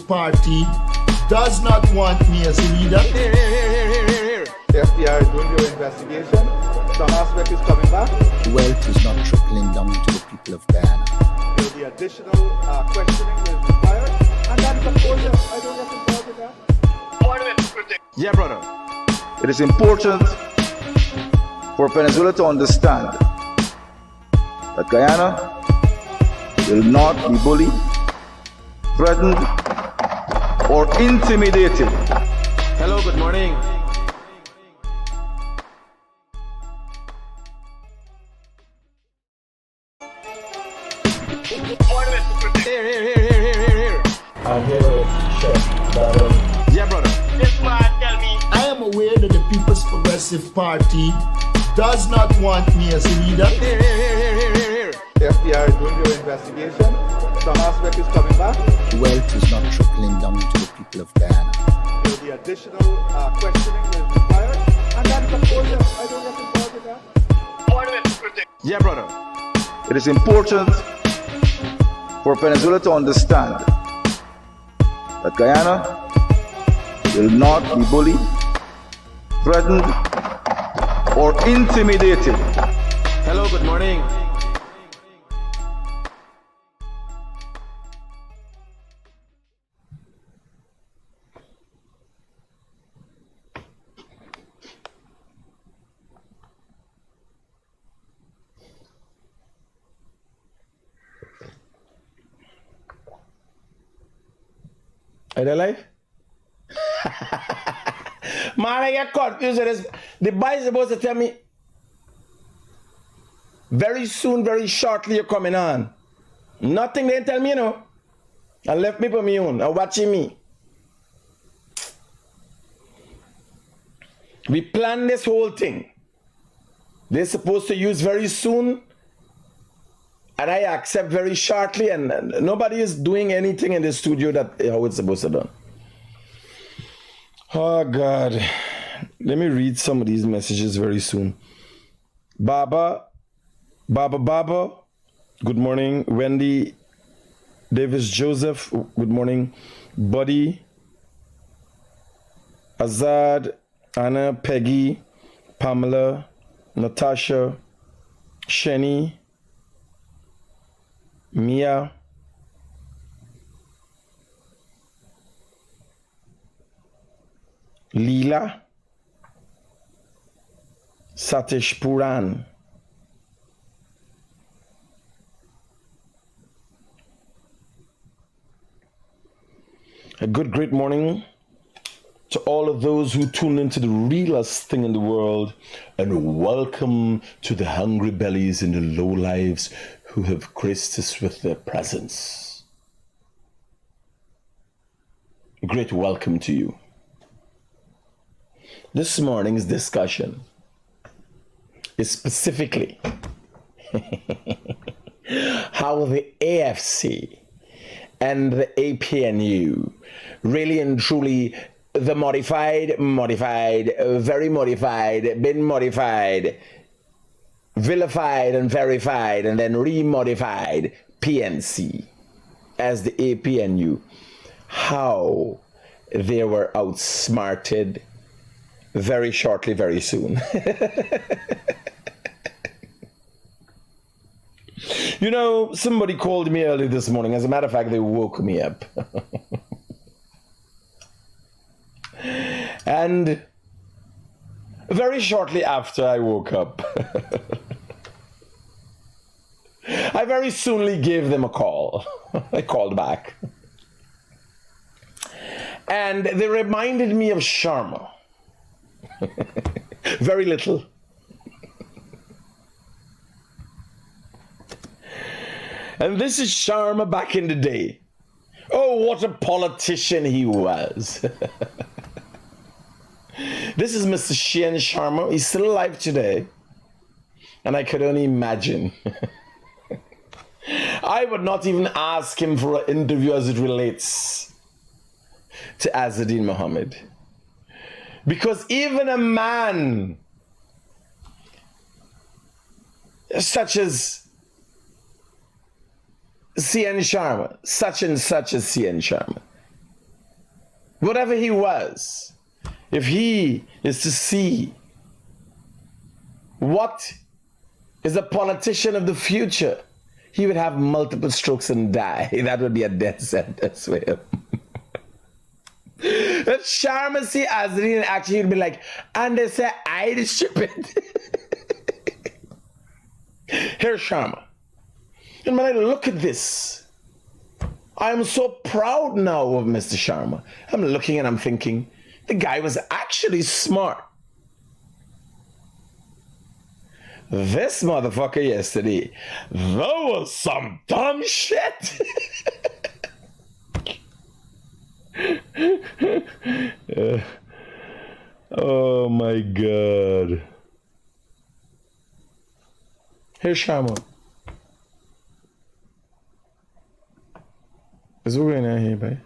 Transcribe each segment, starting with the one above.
Progressive Party does not want me as a leader. Here. The FDR is doing their investigation. Some aspect is coming back. Wealth is not trickling down to the people of Guyana. There will be additional questioning that is required. And that's of course, I don't get involved with that. Yeah, brother. It is important for Venezuela to understand that Guyana will not be bullied, threatened, or intimidated. Hello, good morning. Here. I'm here to check that. Yeah, brother. This man tell me. I am aware that the People's Progressive Party does not want me as a leader. Here. The FDR is doing their investigation. Some aspect is coming back. Wealth is not trickling down to the people of Guyana. There will be additional questioning that is required. And that's of course, I don't get involved with that. Yeah, brother. It is important for Venezuela to understand that Guyana will not be bullied, threatened, or intimidated. Hello, good morning. Are they live? Man, I get confused with this. The boy is supposed to tell me very soon, very shortly you're coming on. Nothing they tell me, you know. And left me for me own and watching me. We planned this whole thing. They're supposed to use very soon. And I accept very shortly, and nobody is doing anything in the studio that how it's supposed to be done. Oh God, let me read some of these messages very soon. Baba, good morning. Wendy, Davis Joseph, good morning. Buddy, Azad, Anna, Peggy, Pamela, Natasha, Sheni, Mia, Leela, Satish Puran, a great morning to all of those who tune into the realest thing in the world, and welcome to the hungry bellies and the low lives who have graced us with their presence. A great welcome to you. This morning's discussion is specifically how the AFC and the APNU really and truly the modified, very modified, been modified, vilified and verified and then remodified PNC as the APNU, how they were outsmarted very shortly, very soon. You know, somebody called me early this morning. As a matter of fact, they woke me up. And very shortly after I woke up, I very soonly gave them a call. I called back. And they reminded me of Sharma. Very little. And this is Sharma back in the day. Oh, what a politician he was. This is Mr. Shane Sharma. He's still alive today. And I could only imagine. I would not even ask him for an interview as it relates to Azadin Mohammed. Because even a man such as CN Sharma, such and such as CN Sharma, whatever he was, if he is to see what is a politician of the future, he would have multiple strokes and die. That would be a death sentence for him. If Sharma see Azreen actually would be like, and they say, I the stupid. Here's Sharma. And when I look at this, I am so proud now of Mr. Sharma. I'm looking and I'm thinking, the guy was actually smart. This motherfucker yesterday, that was some dumb shit. Oh my God. Here's Sharma. Is what going on here, babe?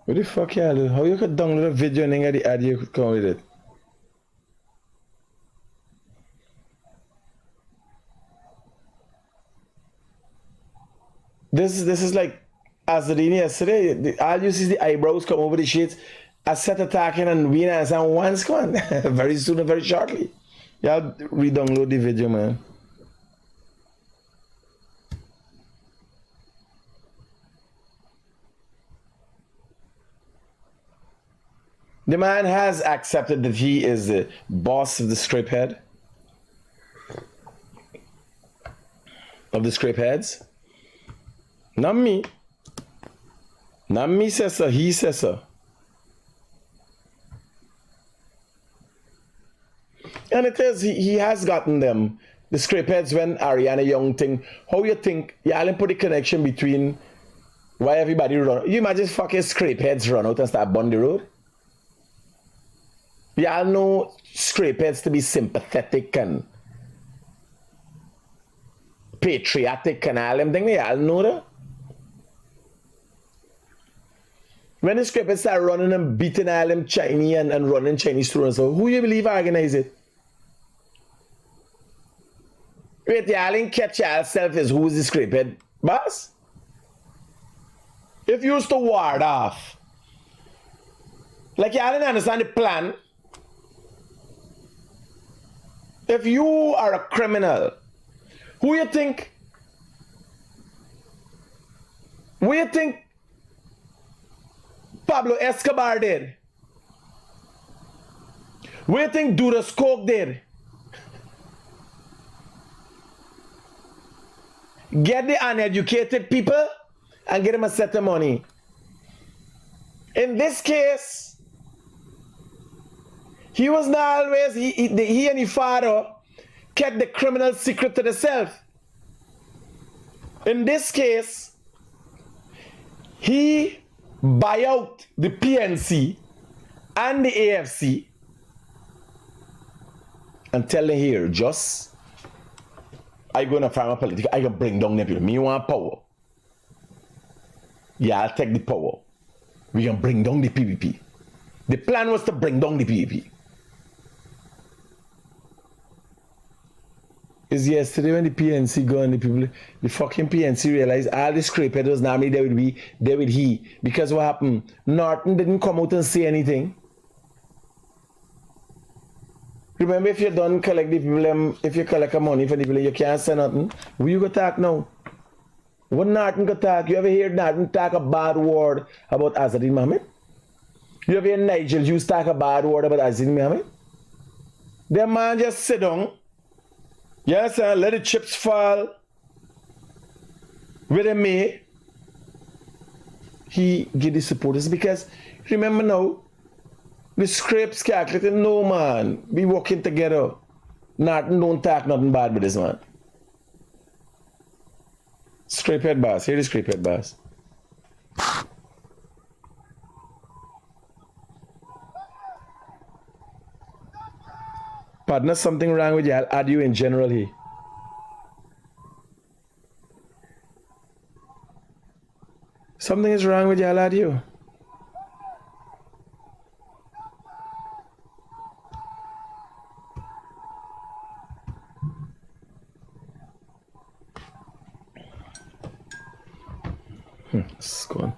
What the fuck y'all do? How you could download a video and then get the ad you could come with it? This is like Azadini yesterday. All you see is the eyebrows come over the shades. I set attacking and we answer once gone. Very soon and very shortly. Y'all re-download the video, man. The man has accepted that he is the boss of the scrape head. Of the scrape heads. Not me. Not me says so, he says so. And it is, he has gotten them. The scrape heads when Ariana Young thing. How you think, y'all put the connection between why everybody run. You imagine fucking scrape heads run out and start burn the road? Y'all know scrape heads to be sympathetic and patriotic and all them things. Y'all know that? When the scrape heads start running and beating all them Chinese and running Chinese through and so, who you believe organize it? Wait, y'all ain't catch yourself as who's the scrape head boss? If you used to ward off, like y'all didn't understand the plan. If you are a criminal, who you think Pablo Escobar did? What do you think Duras Coke did? Get the uneducated people and get them a set of money. In this case, he was not always, he and his father kept the criminal secret to themselves. In this case, he buy out the PNC and the AFC and tell them here, just, I go in a farmer political, I can bring down them people. Me want power. Yeah, I'll take the power. We can bring down the PVP. The plan was to bring down the PVP. Is yesterday when the PNC go and the people, the fucking PNC realized all the scrapehead was not me, they would he. Because what happened? Norton didn't come out and say anything. Remember, if you don't collect the people, if you collect the money for the people, you can't say nothing. Who you go talk now? What Norton go talk? You ever hear Norton talk a bad word about Azadin Mohamed? You ever hear Nigel Hughes talk a bad word about Azadin Mohamed? The man just sit down. Yes, sir, let the chips fall. With me, he get the supporters because remember now, the scrapes calculated, no man, we working together. Nothing, don't talk nothing bad with this man. Scrapehead boss, here is scrapehead boss. Partner, something wrong with you, I'll add you in general here. Something is wrong with you, I'll add you. Squant.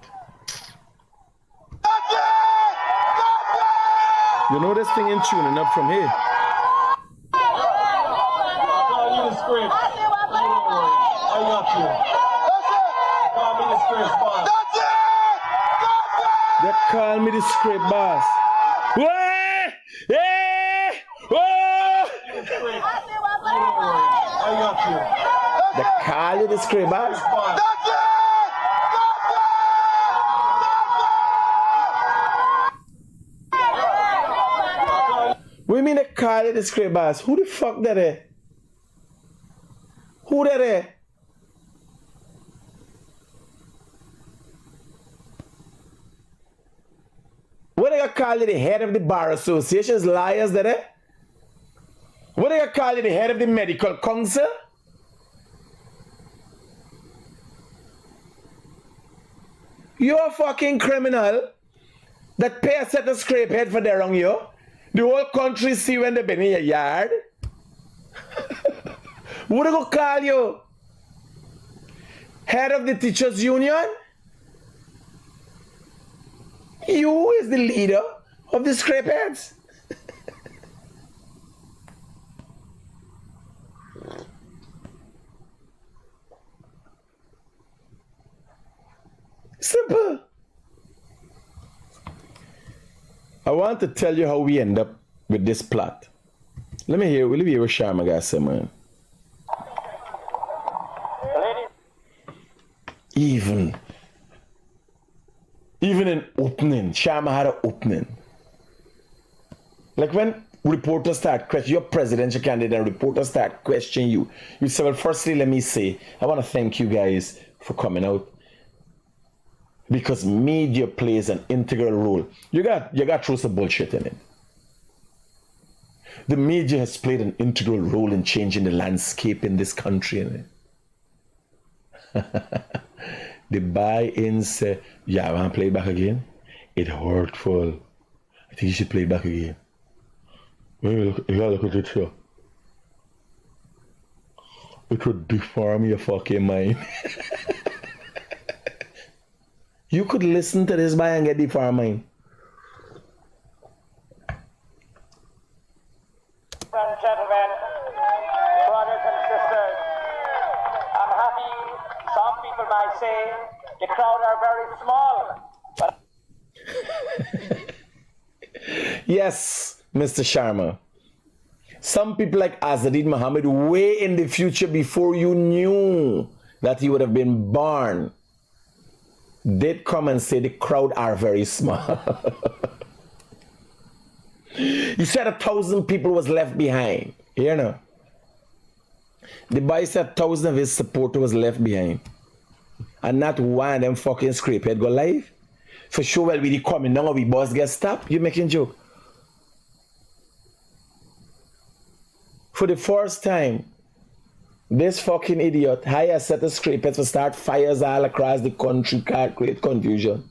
You know this thing in tuning up from here. They call me the script boss. Wah! Yeah! Oh! They call you the script boss. What do you mean they call you the script boss? Who the fuck that is? Who that is? What do you call it, the head of the bar associations, liars that eh? What do you call it, the head of the medical council? You're a fucking criminal that pay a set of scrape head for their wrong you. The whole country see when they been in your yard. What do you call you? Head of the teachers union? You is the leader of the scrapeheads. Simple. I want to tell you how we end up with this plot. Will you hear what Sharma guy say, man? Even in opening, Sharma had an opening. Like when reporters start questioning, you're presidential candidate and reporters start questioning you. You say, well, firstly, let me say, I want to thank you guys for coming out. Because media plays an integral role. You got to throw some bullshit in it. The media has played an integral role in changing the landscape in this country. In it. The buy-in say, yeah, I want to play it back again. It's hurtful. I think you should play it back again. You gotta look at it here. It would deform your fucking mind. You could listen to this buy and get deformed mind. And gentlemen, brothers and sisters, I'm happy. Some people might say the crowd are very small, but Yes, Mr. Sharma. Some people like Azadid Mohammed, way in the future before you knew that he would have been born, did come and say the crowd are very small. He said 1,000 people was left behind. You know. The boy said 1,000 of his supporters was left behind. And not one of them fucking scrapehead go live. For sure, well, we coming down, we boss get stopped. You making joke? For the first time, this fucking idiot hire a set of scrapeheads to start fires all across the country, can't create confusion.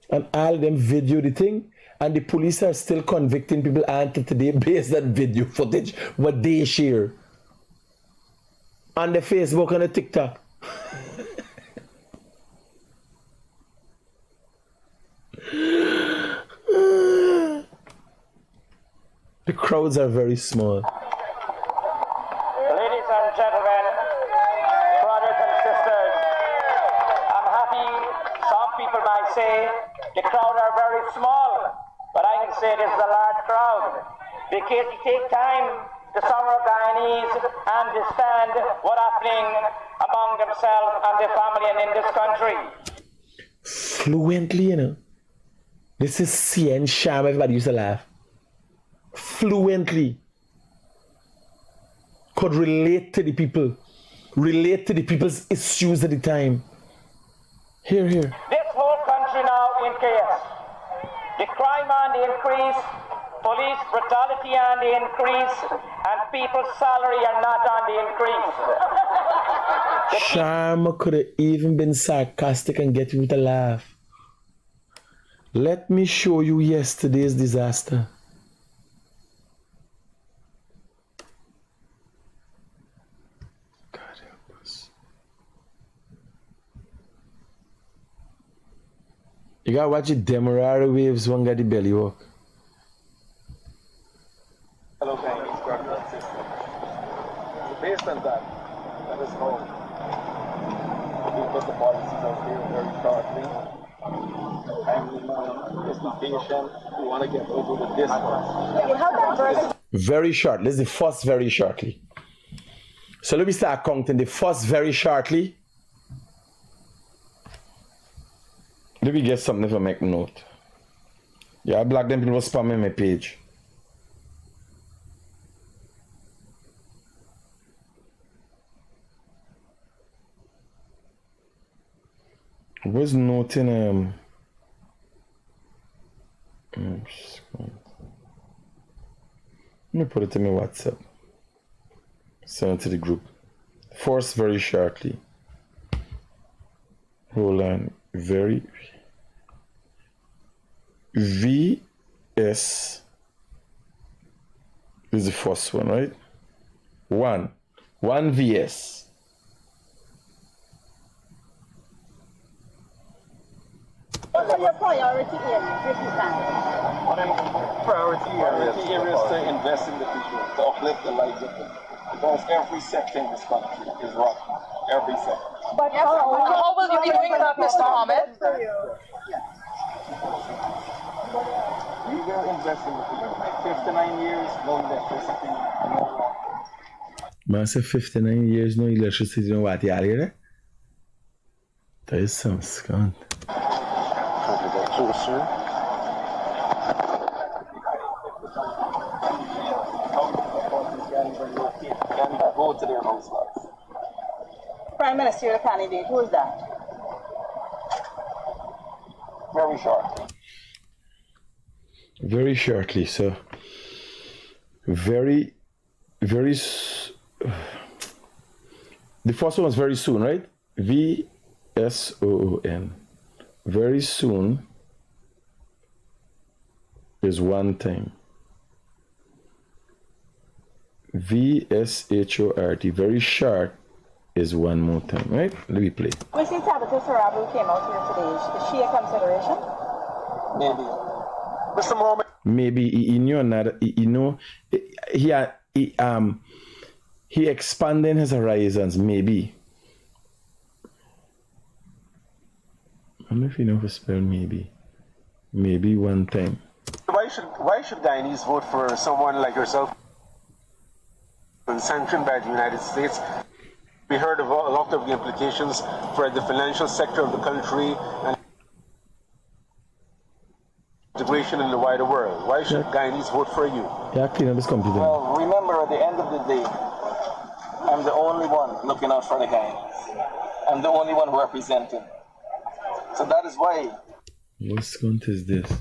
And all of them video the thing, and the police are still convicting people until today based on video footage what they share on the Facebook and the TikTok. The crowds are very small. ladies and gentlemen, brothers and sisters, I'm happy. Some people might say the crowd are very small, but I can say this is a large crowd because it takes time to some Guyanese understand what's happening among themselves and their family and in this country. Fluently, you know. This is CN Sham, everybody used to laugh. Fluently. Could relate to the people. Relate to the people's issues at the time. Here. This whole country now in chaos. The crime on the increase, police brutality on the increase, and people's salary are not on the increase. Sharma could have even been sarcastic and get you to laugh. Let me show you yesterday's disaster. God help us. You gotta watch the Demerara waves, one got the belly walk. Hello, Chinese brothers and sisters. So based on that, let us know. We put the policies out here very shortly. Just be patient. We want to get over with this one. Very short. Let's the first very shortly. So let me start counting the first very shortly. Let me get something if I make note. Yeah, I block them people spamming my page. Where's noting let me put it in my WhatsApp. Send it to the group. First very shortly. Hold on. Very VS is the first one, right? One VS. What are your priority areas if you can? Priority areas to invest in the people, to uplift the lives of them. Because every sector in this country is rotten. Every sector. But how will you be doing that, Mr. Mohammed? We will invest in the people. 59 years, no electricity, no water. Man say 59 years, no electricity, no water. You hear that? That is some scant. Closer. Go to their house, Prime Ministerial candidate, who is that? very short. Very shortly, so the first one was very soon, right? VSOON. Very soon is one thing. VSHORT. Very short is one more time, right? Let me play. We see Tabitha Sarabu came out here today. Is she a consideration? Maybe. Mr. Mohammed. Maybe he expanding his horizons. Maybe. I don't know if you know how to spell maybe. Maybe one thing. Why should Guyanese vote for someone like yourself? Sanctioned by the United States. We heard of a lot of the implications for the financial sector of the country and integration in the wider world. Why should Guyanese vote for you? Yeah, clean up this computer. Well, remember, at the end of the day, I'm the only one looking out for the Guyanese. I'm the only one representing. So that is why. What scunt is this?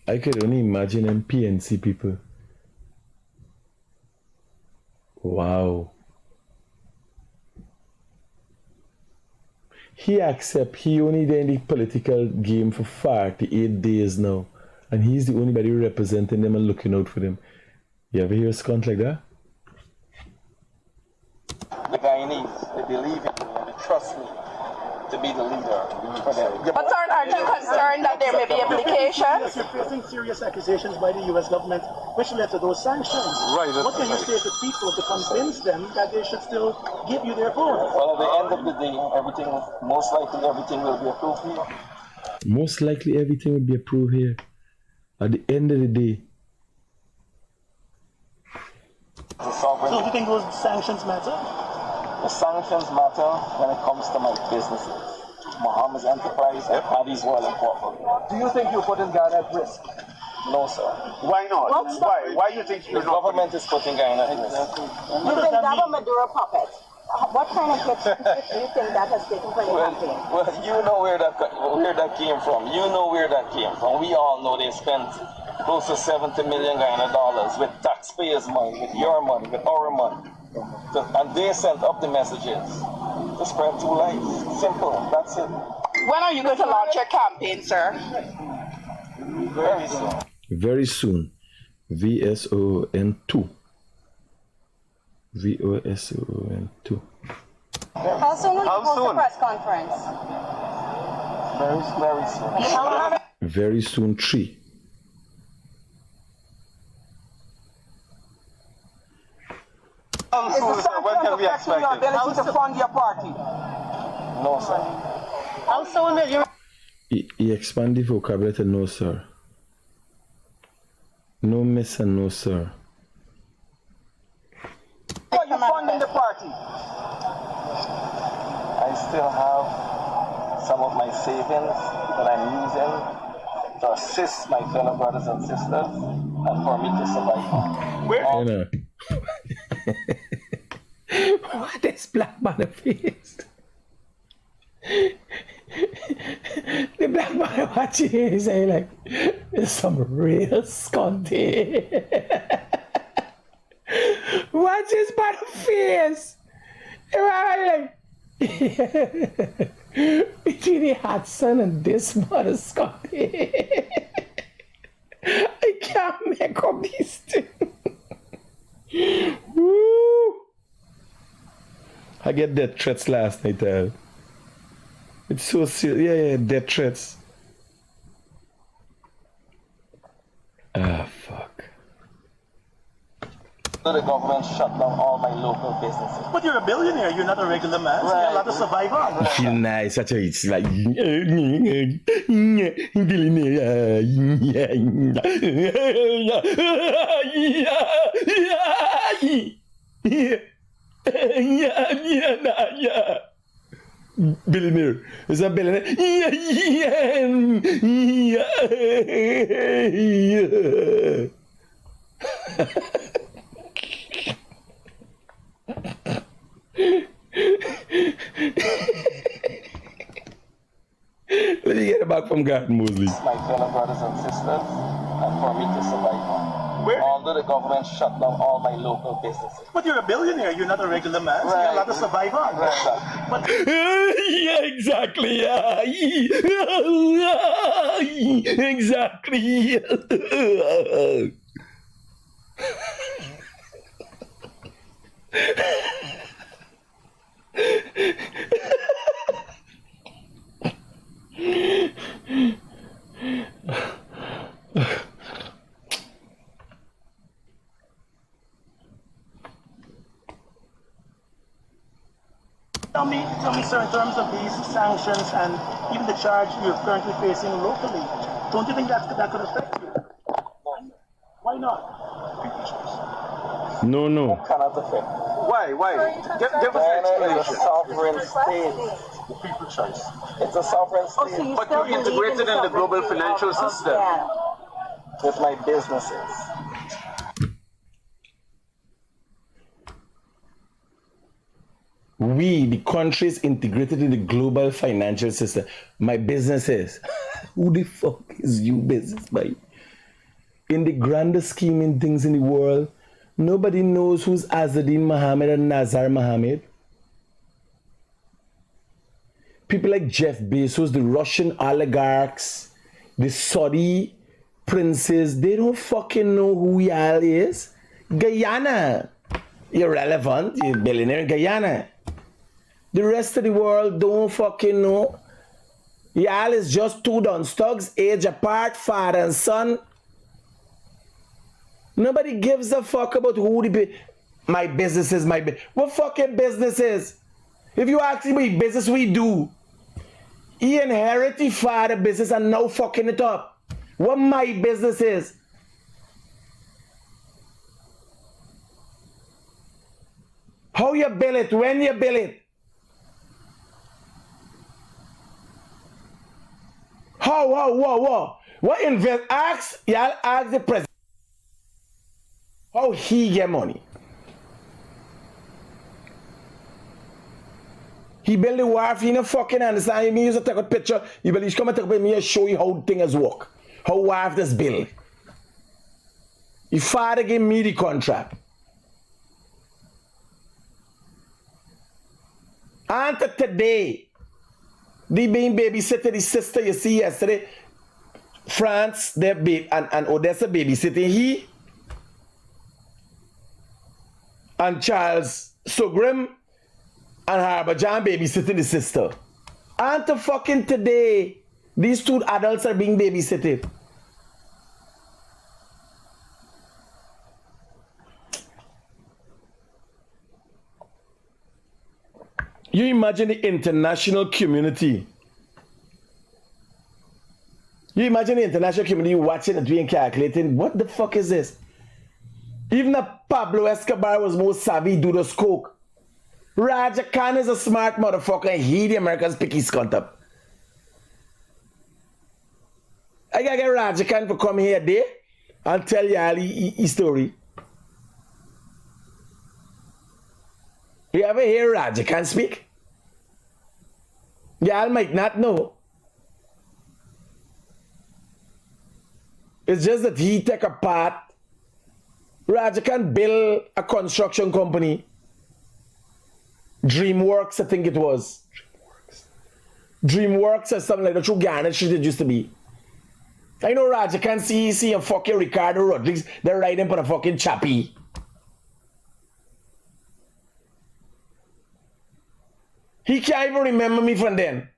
I could only imagine them PNC people. Wow. He only did the political game for 48 days now. And he's the only body representing them and looking out for them. You ever hear a scunt like that? The Guyanese, they believe in me and they trust me to be the leader for them. But aren't you concerned that there may be implications? You're facing serious accusations by the U.S. government, which led to those sanctions. Right. What can you say to people to convince them that they should still give you their vote? Well, at the end of the day, most likely everything will be approved here. Most likely everything will be approved here. At the end of the day. The sovereign. So do you think those sanctions matter? The sanctions matter when it comes to my businesses. Mohameds Enterprise and Paddy's World Incorporated. Do you think you're putting Ghana at risk? No, sir. Why not? Why you think The you're not? government is putting Ghana at risk. You've been double Maduro puppet. What kind of hits do you think that has taken for your campaign? Well, you know where that came from. You know where that came from. We all know they spent close to 70 million Ghana dollars with taxpayers' money, with your money, with our money. And they sent up the messages to spread two lies. Simple. That's it. When are you going to launch your campaign, sir? Very soon. Very soon. VSON2. VOSON2. How soon will you host a press conference? Very soon. Very soon, 3. Is the when can we expect your it? ability to fund your party? No, sir. How soon will you He expand the vocabulary to no, sir. No, miss, and no, sir. Are you funding the party? I still have some of my savings that I'm using to assist my fellow brothers and sisters and for me to survive. You know. What is black man face? The black man watching it is saying like, there's some real scunty. Watch his bad face. Like, between the Hudson and this mother scunty. I can't make up these things. Woo. I get death threats last night. It's so serious. Yeah, death threats. Ah, fuck. So the government shut down all my local businesses. But you're a billionaire. You're not a regular man. So you're allowed to survive on. I feel nice. Such a, it's like billionaire. Is that billionaire? Let me get it back from Garden Mosley. My fellow brothers and sisters and for me to survive. Where? Although the government shut down all my local businesses. But you're a billionaire. You're not a regular man. So you're allowed to survive on. But Yeah, exactly. Exactly. tell me, sir, in terms of these sanctions and even the charge you're currently facing locally, don't you think that could affect you? Why not? No, no. Cannot affect. Why? Give us an Ghana is a explanation. sovereign state. The people choice. It's a sovereign state. But you're integrated in the global financial system. With my businesses. We, the countries integrated in the global financial system. My businesses. Who the fuck is you business, boy? In the grander scheme in things in the world, nobody knows who's Azadin Mohammed and Nazar Mohammed. People like Jeff Bezos, the Russian oligarchs, the Saudi princes, they don't fucking know who y'all is. Guyana, irrelevant, you're a billionaire in Guyana. The rest of the world don't fucking know. Y'all is just two dunce thugs, age apart, father and son. Nobody gives a fuck about who my business is. What fucking business is? If you ask me what business we do, he inherited the father business and now fucking it up. What my business is? How you bill it? When you bill it? How? What invest? Y'all ask the president how he get money. He build the wharf, he no fucking understand. Me use to take a picture. You believe come and take a picture, me show you how things work. How wharf this build. Your father gave me the contract. And today, they being babysitting the sister you see yesterday. France, their baby and Odessa babysitting he. And Charles Sugrim and Harbour John babysitting the sister. And to fucking today, These two adults are being babysitted. You imagine the international community. You imagine the international community watching it being calculating, what the fuck is this? Even a Pablo Escobar was more savvy, do the coke. Raja Khan is a smart motherfucker and he the Americans pick his cunt up. I gotta get Raja Khan to come here there and tell you all his story. You ever hear Raja Khan speak? Y'all might not know. It's just that he take a part. Raja Khan build a construction company. DreamWorks, I think it was. DreamWorks or something like that. True Garnet shit it used to be. I know Raja Khan see a fucking Ricardo Rodriguez. They're riding for a fucking chappy. He can't even remember me from then.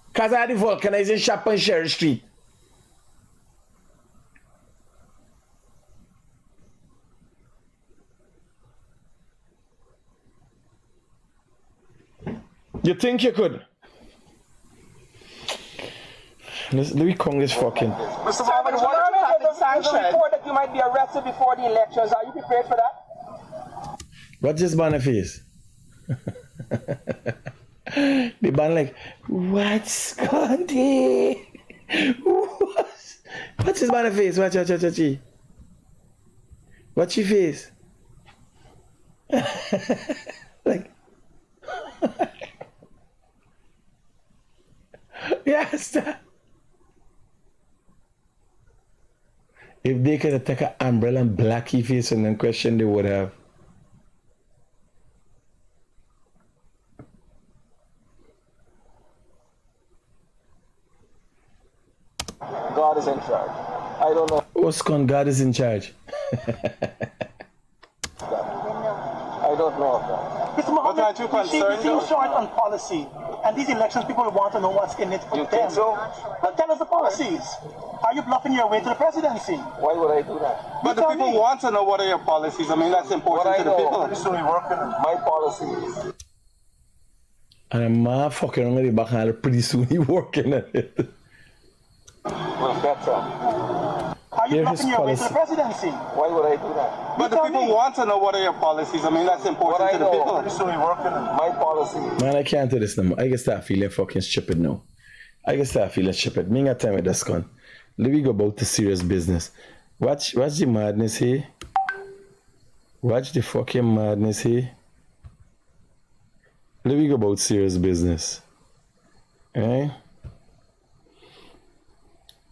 Because I had the vulcanizing shop on Sherry Street. You think you could? Louis Kong is fucking. Mr. Mohammed, what is the sanction? The report that you might be arrested before the elections. Are you prepared for that? What's this banner face? The banner like, what's Conti? What's his banner face? Watch. What's your face? Like, yes. If they could take an umbrella and black your face and then question, they would have. God is in charge. I don't know. What's called God is in charge? I don't know of that. Mr. Mohammed, aren't you concerned, you seem short on policy. And these elections, people want to know what's in it for You them. think so? Well, tell us the policies. Are you bluffing your way to the presidency? Why would I do that? But the people want to know what are your policies. I mean, that's important to the people. My policies. And I'm motherfucking around the back and pretty soon he working at it. Well, better. Are you Here bluffing his your way to the policy. presidency? Why would I do that? But the people want to know what are your policies. I mean, that's important to the people. My policies. Man, I can't do this no more. I can start feeling fucking stupid now. I can start feeling stupid. Me got time with this gun. Let me go about the serious business. Watch the madness here. Watch the fucking madness here. Let me go about serious business. Alright?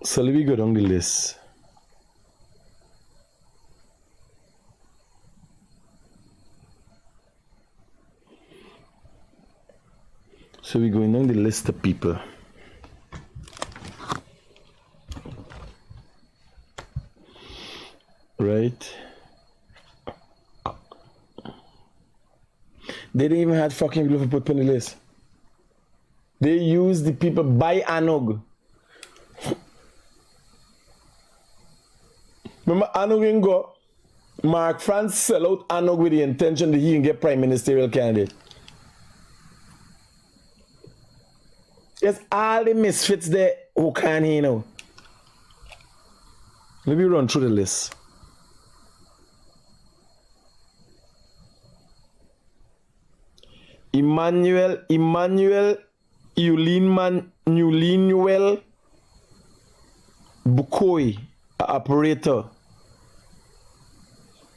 So let me go down the list. So we're going down the list of people. Right? They didn't even have fucking people to put on the list. They used the people by Anog. Remember Anog can go? Mark France sell out Anog with the intention that he can get prime ministerial candidate. There's all the misfits there who can't hear now. Let me run through the list. Emmanuel Eulinuel Bukoy, operator.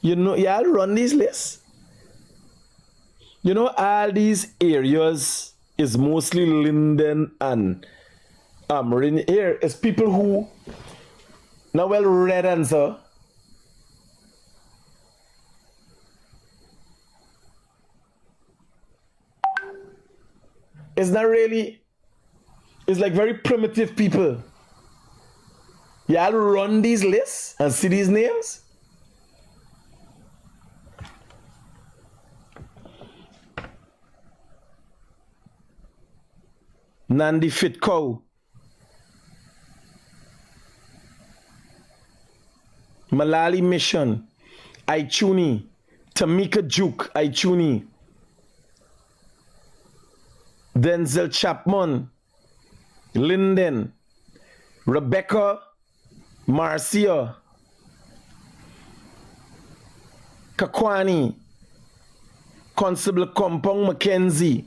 You know, y'all run these lists. You know, all these areas is mostly Linden and here is people who now well red answer. It's not really, it's like very primitive people. Y'all run these lists and see these names. Nandi Fit Cow, Malali Mission, Aichuni, Tamika Juke, Aichuni, Denzel Chapman, Linden, Rebecca Marcia, Kakwani, Constable Kompong Mackenzie.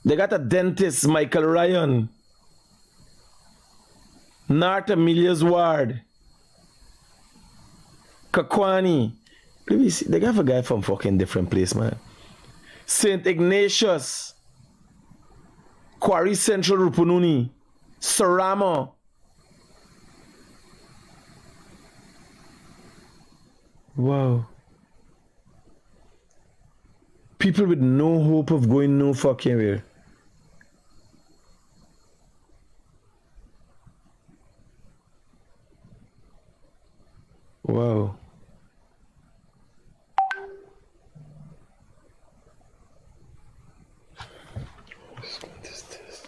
They got a dentist, Michael Ryan, North Amelia's Ward, Kakwani. They got a guy from fucking different place, man. St. Ignatius, Quarry Central Rupununi, Sarama. Wow. People with no hope of going no fucking where. Wow. What is this?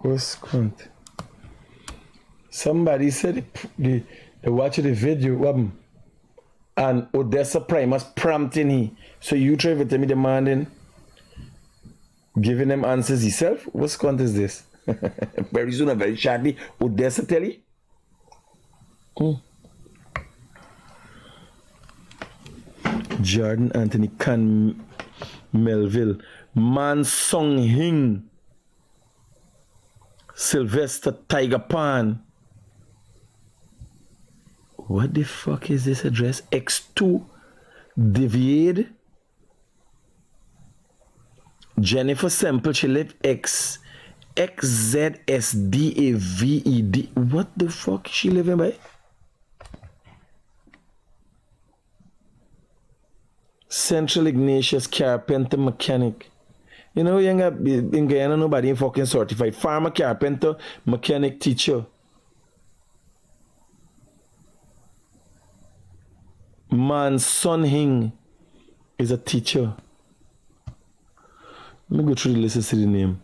What's cunt? Somebody said they watched the video and Odessa Primus prompting he. So you try to tell me demanding giving them answers himself? What's cunt is this? Very soon, very shortly, Odessa tell you? Jordan Anthony Can Melville, Man Song Hing, Sylvester Tiger Pan. What the fuck is this address? X2 Deviate. Jennifer Semple, she live X XZSDAVED. What the fuck is she living by? Central Ignatius Carpenter Mechanic. You know, in Guyana, nobody fucking certified. Farmer, carpenter, mechanic, teacher. Man, Son Hing is a teacher. Let me go through the list and see the name.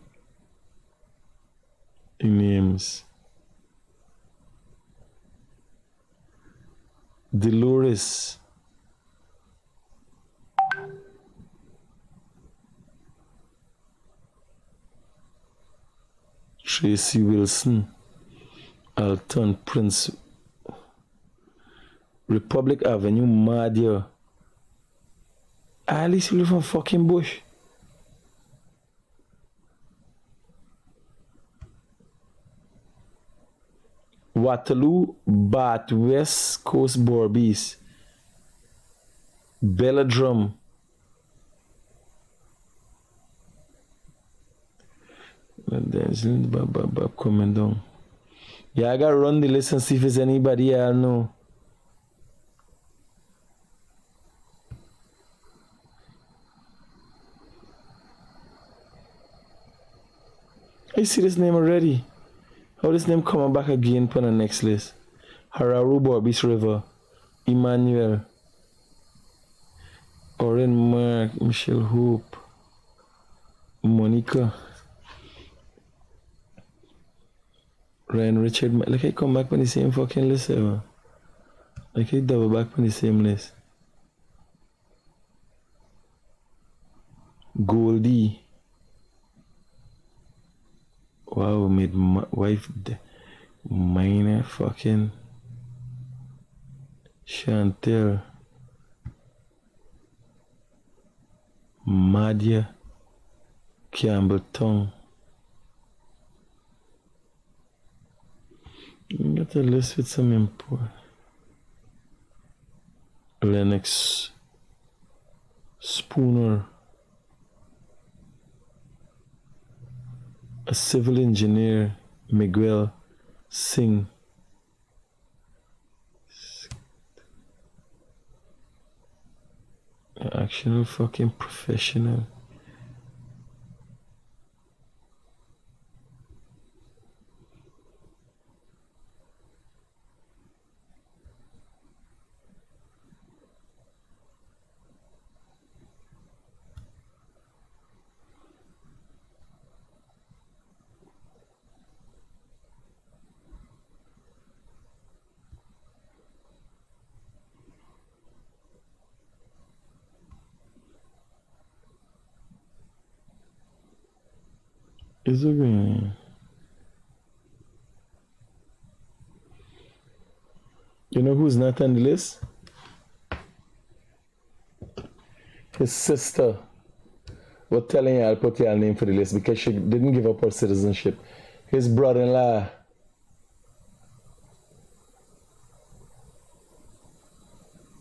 The names. Dolores. Tracy Wilson, Alton Prince, Republic Avenue, Madia. Alice live from fucking Bush. Waterloo, Bath, West Coast, Borbies, Belladrum. There's coming down. Yeah, I gotta run the list and see if there's anybody I know. I see this name already. How this name coming back again for the next list? Hararu Borbis River, Emmanuel, Oren Mark, Michelle Hope, Monica. Ryan Richard, like I come back on the same fucking list ever. Like I double back on the same list. Goldie. Wow, made my wife minor fucking Chantel. Madia Campbell Tongue. Got a list with some import. Lennox Spooner, a civil engineer, Miguel Singh. An actual fucking professional. It's okay. You know who's not on the list? His sister was telling I'll put your name for the list because she didn't give up her citizenship. His brother-in-law.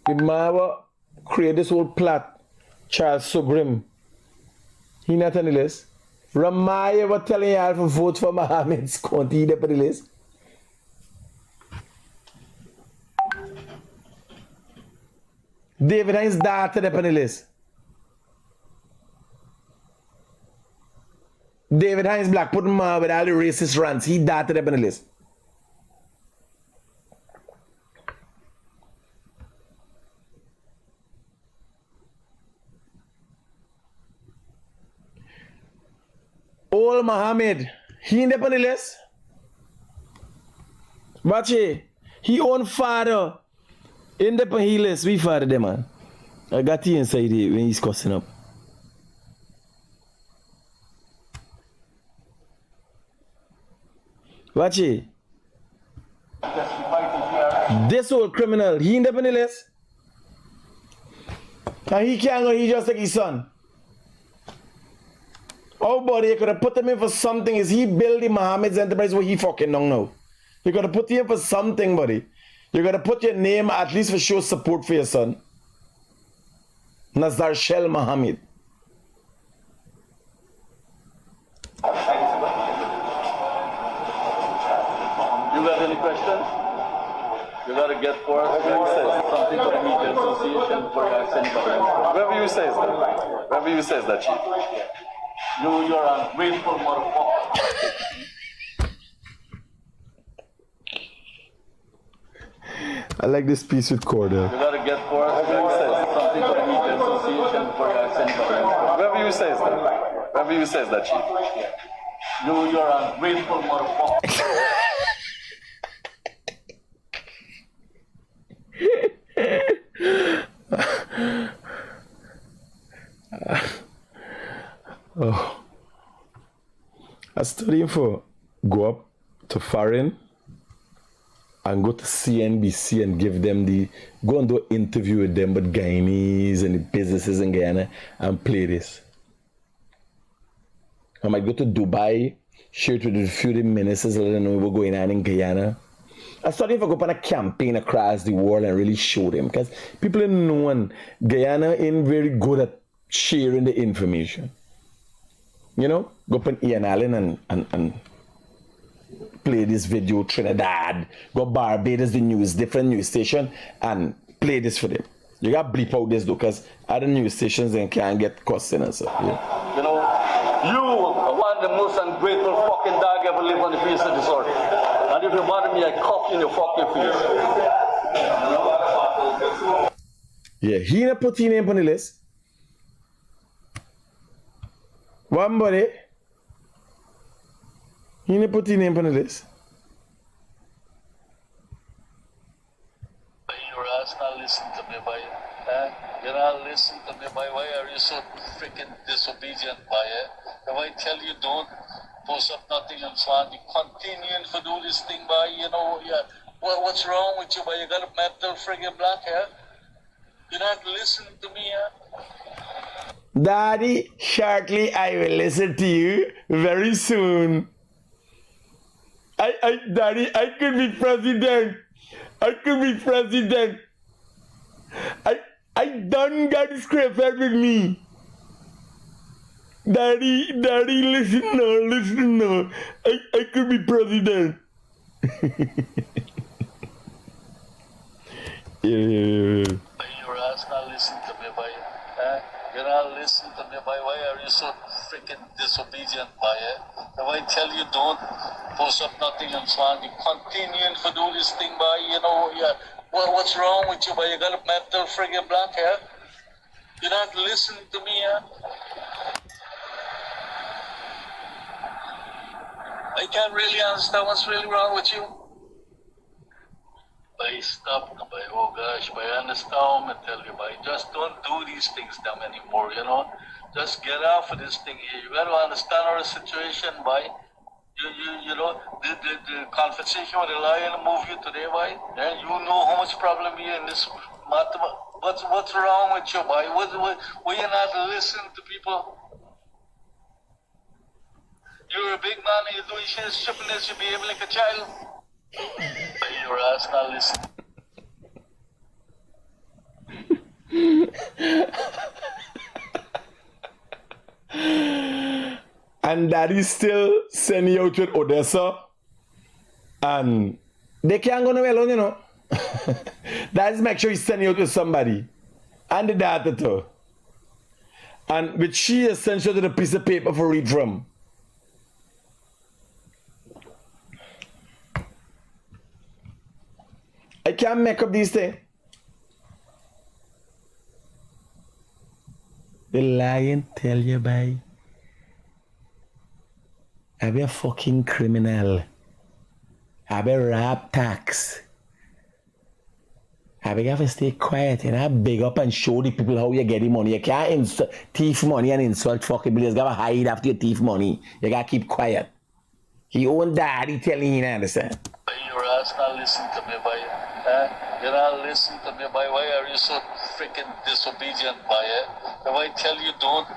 The man created this whole plot, Charles Sugrim. He not on the list. Ramaya was telling y'all to vote for Mohameds. Can't he on the list? David Hines' daughter on the list. David Hines Black put him with all the racist rants. He daughter on the list. Old Mohamed, he in the on the list. Watch it. He own father in the he list. We father them, man. I got he inside here when he's cussing up. Watch it. This old criminal, he in the on the list. And he can't go, he just like his son. Oh, buddy, you could have put him in for something. Is he building Mohammed's enterprise where he fucking don't know? You got to put him in for something, buddy. You got to put your name at least for show support for your son. Nazar Shell Mohammed. You got any questions? You got to get for us something for the media association for your anybody. Whatever you say, whatever you say, that chief. You're ungrateful motherfucker. I like this piece with Cordell. You got to get for us something for the media association for your anybody. Whatever you say, whatever you say, that chief. You're ungrateful motherfucker. Oh, I studying for go up to foreign and go to CNBC and give them go and do an interview with them, but Guyanese and the businesses in Guyana and play this. I might go to Dubai, share it with a few of the ministers, let them know what's going on in Guyana. I studied for go on a campaign across the world and really show them because people in know Guyana ain't very good at sharing the information. You know, go up on Ian Allen and play this video, Trinidad, go Barbados, the news, different news station, and play this for them. You got bleep out this though, because other news stations then can't get cussing and stuff. Yeah. You know, you are one of the most ungrateful fucking dog ever live on the face of this earth. And if you bother me, I cough in your fucking face. Yeah, he not put his name on the list. One buddy, he not put his name on the list. Your ass not listen to me, boy. You're not listening to me, boy. Why are you so freaking disobedient, boy? If I tell you don't post up nothing and so on, you continuing to do this thing, boy. You know, yeah. What's wrong with you, boy? You got a mental friggin' block, yeah? You're not listening to me, yeah? Daddy, shortly I will listen to you very soon. Daddy, I could be president. I could be president. I done got script with me. Daddy, listen now. I could be president. Yeah. Your ass not listen to me, boy. You're not listening to me, boy. Why are you so freaking disobedient, boy? If I tell you don't post up nothing and so on, you continuing to do this thing, boy. You know, yeah. What's wrong with you, boy? You got a mental friggin' block, yeah? You're not listening to me, yeah? I can't really understand what's really wrong with you. By stop, by oh gosh, by understand, I tell you, by just don't do these things them anymore, you know. Just get off of this thing here. You got to understand our situation, boy. You know, the conversation with the lawyer in the movie today, boy. Yeah, you know how much problem you in this matter. What's wrong with you, boy? Why you not listening to people? You're a big man and you're doing shit, stripping this, you behave like a child. But your ass not listening. And daddy still send you out with Odessa. And they can't go nowhere alone, you know. That's make sure he's sending you out with somebody. And the data too. And which she essentially the piece of paper for read from. I can't make up these things. The lion tell you by. I be a fucking criminal. I be rap tax. I be have to stay quiet and I big up and show the people how you get the money. You can't thief money and insult fucking people. You gotta hide after you thief money. You gotta keep quiet. He own daddy telling you, understand? Your ass not listening to me, boy. You're not listening to me, boy. Why are you so freaking disobedient, boy? If I tell you don't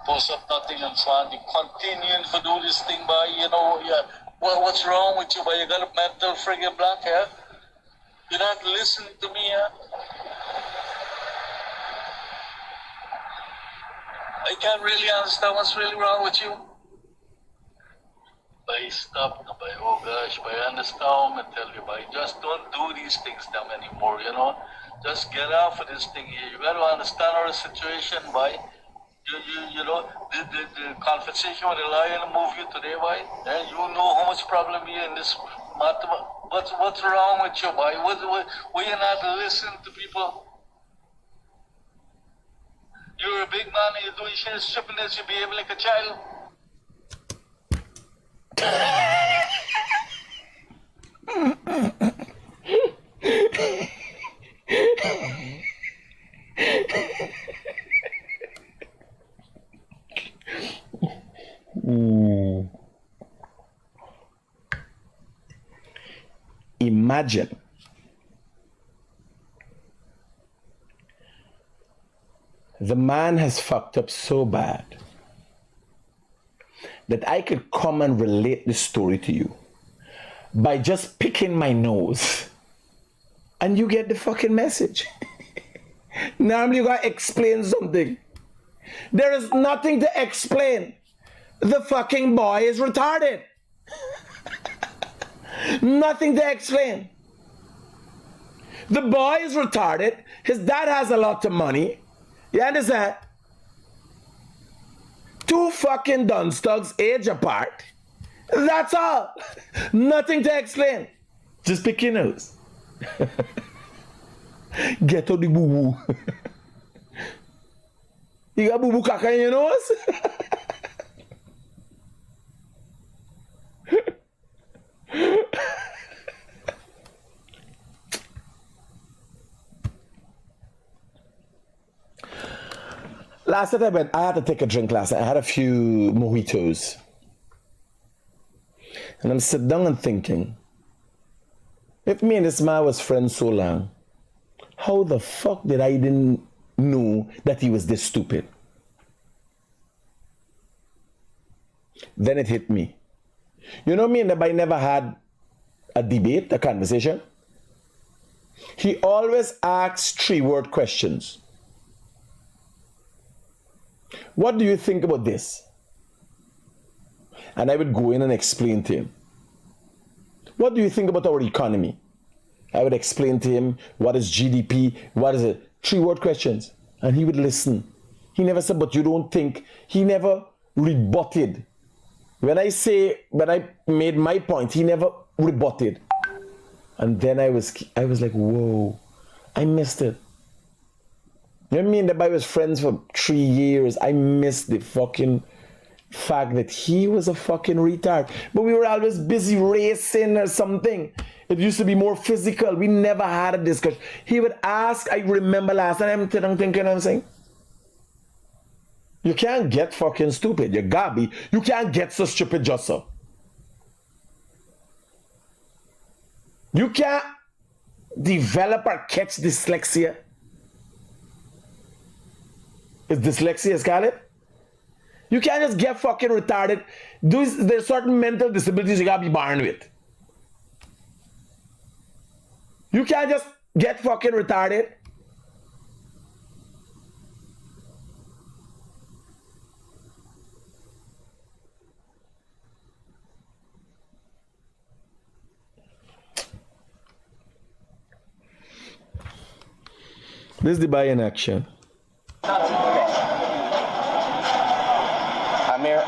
post up nothing and so on, you continuing to do this thing, boy. You know, yeah. Well, what's wrong with you, boy? You got a mental friggin' block, yeah? You're not listening to me, yeah? I can't really understand what's really wrong with you. By stop, by oh gosh, by understand, I tell you, by just don't do these things them anymore, you know. Just get off of this thing here. You got to understand our situation, by you know the conversation with the lawyer in the movie today, by yeah, you know how much problem you in this matter. What's wrong with you, boy? Why you not listening to people? You're a big man and you're doing shit, stripping this, you behave like a child. Imagine the man has fucked up so bad that I could come and relate this story to you by just picking my nose and you get the fucking message. Normally you gotta explain something. There is nothing to explain. The fucking boy is retarded. Nothing to explain. The boy is retarded. His dad has a lot of money. You understand? Two fucking dunstugs age apart. That's all. Nothing to explain. Just pick your nose. Get out the boo-boo. You got boo-boo caca in your nose? Last night I had to take a drink last night. I had a few mojitos. And I'm sitting down and thinking, if me and this man was friends so long, how the fuck did I didn't know that he was this stupid? Then it hit me. You know me and the boy never had a debate, a conversation? He always asks 3-word questions. What do you think about this? And I would go in and explain to him. What do you think about our economy? I would explain to him what is GDP, what is it? 3-word questions. And he would listen. He never said, but you don't think. He never rebutted. When I made my point, he never rebutted. And then I was like, whoa, I missed it. You know what I mean? The boy was friends for 3 years. I missed the fucking fact that he was a fucking retard. But we were always busy racing or something. It used to be more physical. We never had a discussion. He would ask, I remember last time I'm thinking, I'm saying, You can't get fucking stupid. You gabby. You can't get so stupid just so. You can't develop or catch dyslexia. Is dyslexia, Scarlett? You can't just get fucking retarded. There's certain mental disabilities you gotta be born with. You can't just get fucking retarded. This is the buy in action. Amir,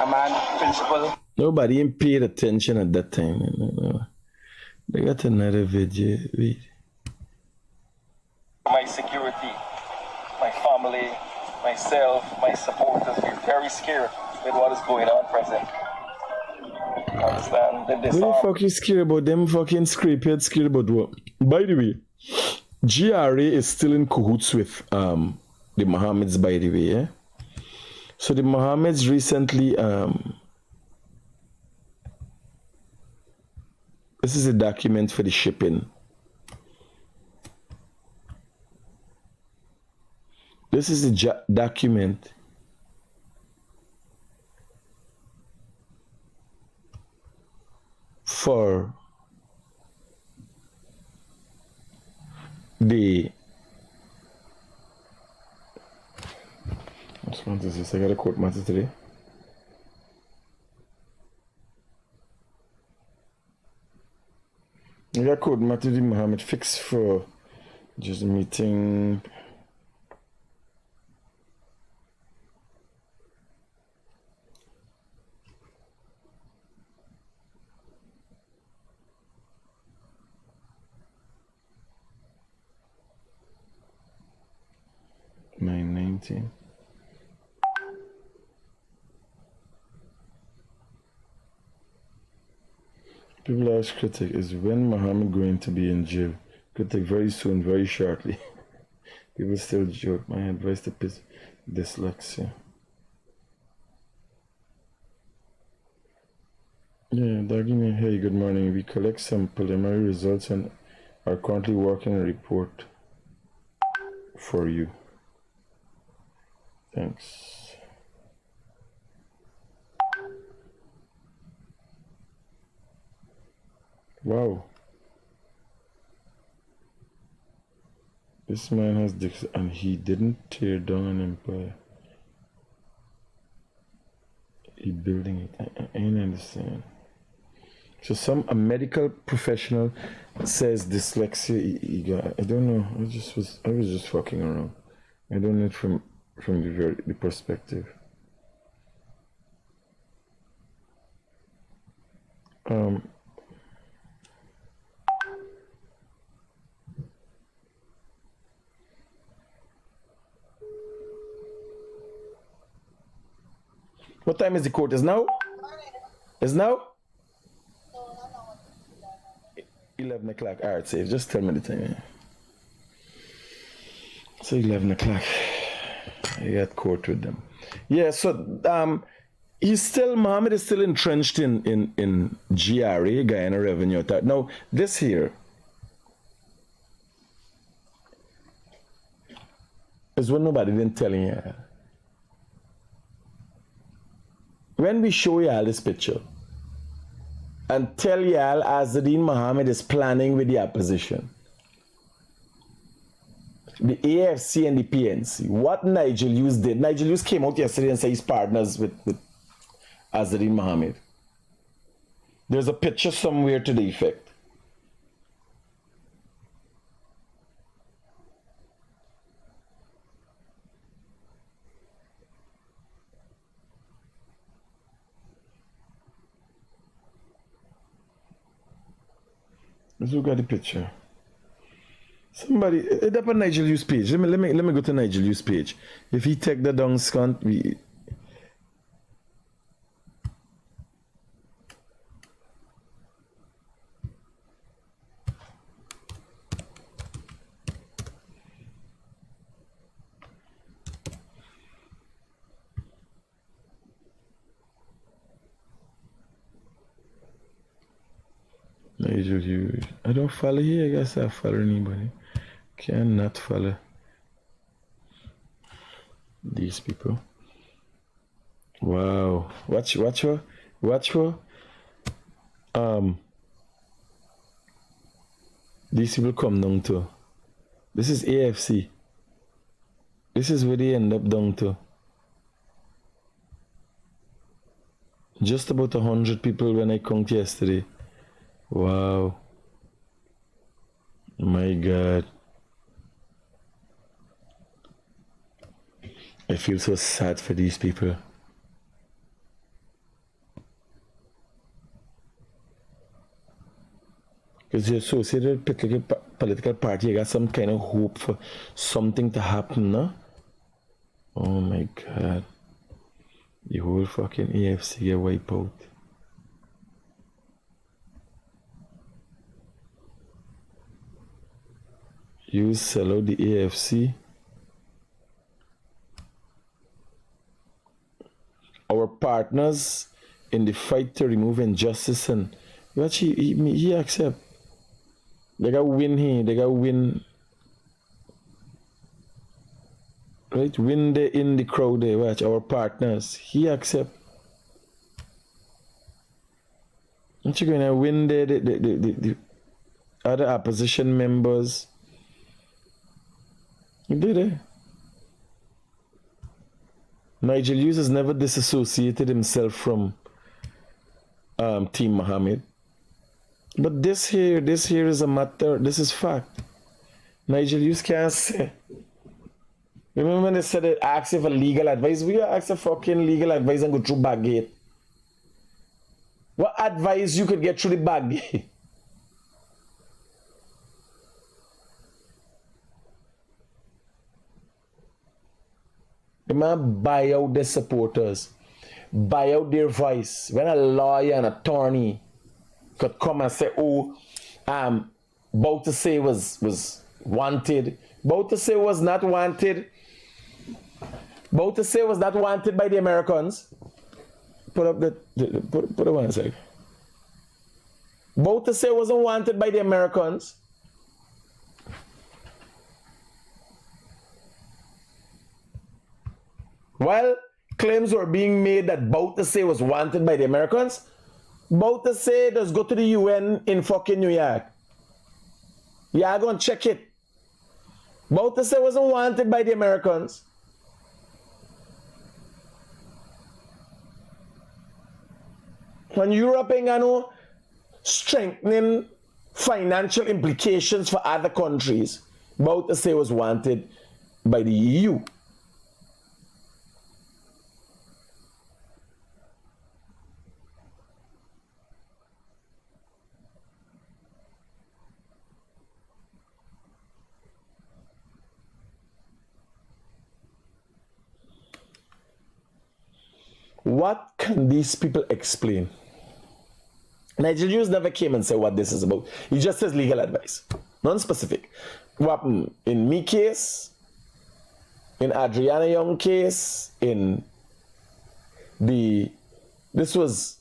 a man, principal. Nobody even paid attention at that time. They got another video. Wait. My security, my family, myself, my supporters, we're very scared with what is going on present. Understand? What the fuck you scared about? Them fucking scrapeheads scared about what? By the way, GRA is still in cahoots with the Mohameds, by the way. So the Mohameds recently, this is a document for the shipping. This is a document for the which month is this? I got a court matter today. I got a court matter today, Mohammed fixed for just a meeting. May 19. People ask Critic, is when Mohammed going to be in jail? Critic, very soon, very shortly. People still joke. My advice to dyslexia. Yeah, Dagini, hey, good morning. We collect some preliminary results and are currently working a report for you. Thanks. Wow. This man has dicks and he didn't tear down an empire. He building it. I ain't understand. So a medical professional says dyslexia he got. I don't know. I was just fucking around. I don't know it from the perspective. What time is the court? Is now? Is now? 11 o'clock. All right, safe. Just tell me the time. Yeah. So 11 o'clock. I got court with them. Yeah, so Mohammed is still entrenched in GRA, Guyana Revenue Authority. Now, this here is what nobody been telling you. When we show y'all this picture and tell y'all Azadeen Mohammed is planning with the opposition, the AFC and the PNC, what Nigel Hughes did. Nigel Hughes came out yesterday and said he's partners with Azadeen Mohammed. There's a picture somewhere to the effect. Let's look at the picture. Somebody, it's up on Nigel Hughes page. Let me go to Nigel Hughes page. If he take the down scan, I don't follow here. I guess I follow anybody. Cannot follow these people. Wow. Watch her. These people come down to. This is AFC. This is where they end up down to. Just about 100 people when I count yesterday. Wow. My God. I feel so sad for these people. Because you're associated with a political party, you got some kind of hope for something to happen, no? Oh my God. The whole fucking AFC get wiped out. You sell out the AFC. Our partners in the fight to remove injustice and what he accept. They got win here, they got win. Right? Win there in the crowd there, watch our partners. He accept. Aren't you gonna win there the other opposition members? He did it. Nigel Hughes has never disassociated himself from Team Mohamed. But this here is a matter, this is fact. Nigel Hughes can't say. Remember when they said they asked for legal advice? We asked for fucking legal advice and go through back gate. What advice you could get through the back gate? The man buy out their supporters, buy out their voice. When a lawyer and attorney could come and say, oh, Bouterse was wanted. Bouterse was not wanted. Bouterse was not wanted by the Americans. Put it one sec. Bouterse wasn't wanted by the Americans. While claims were being made that Bouterse was wanted by the Americans, Bouterse does go to the UN in fucking New York. Yeah, go and check it. Bouterse wasn't wanted by the Americans. When Europe ain't got no strengthening financial implications for other countries, Bouterse was wanted by the EU. What can these people explain? Nigel Hughes never came and said what this is about. He just says legal advice, non-specific. What happened in me case, in Adriana Young case, this was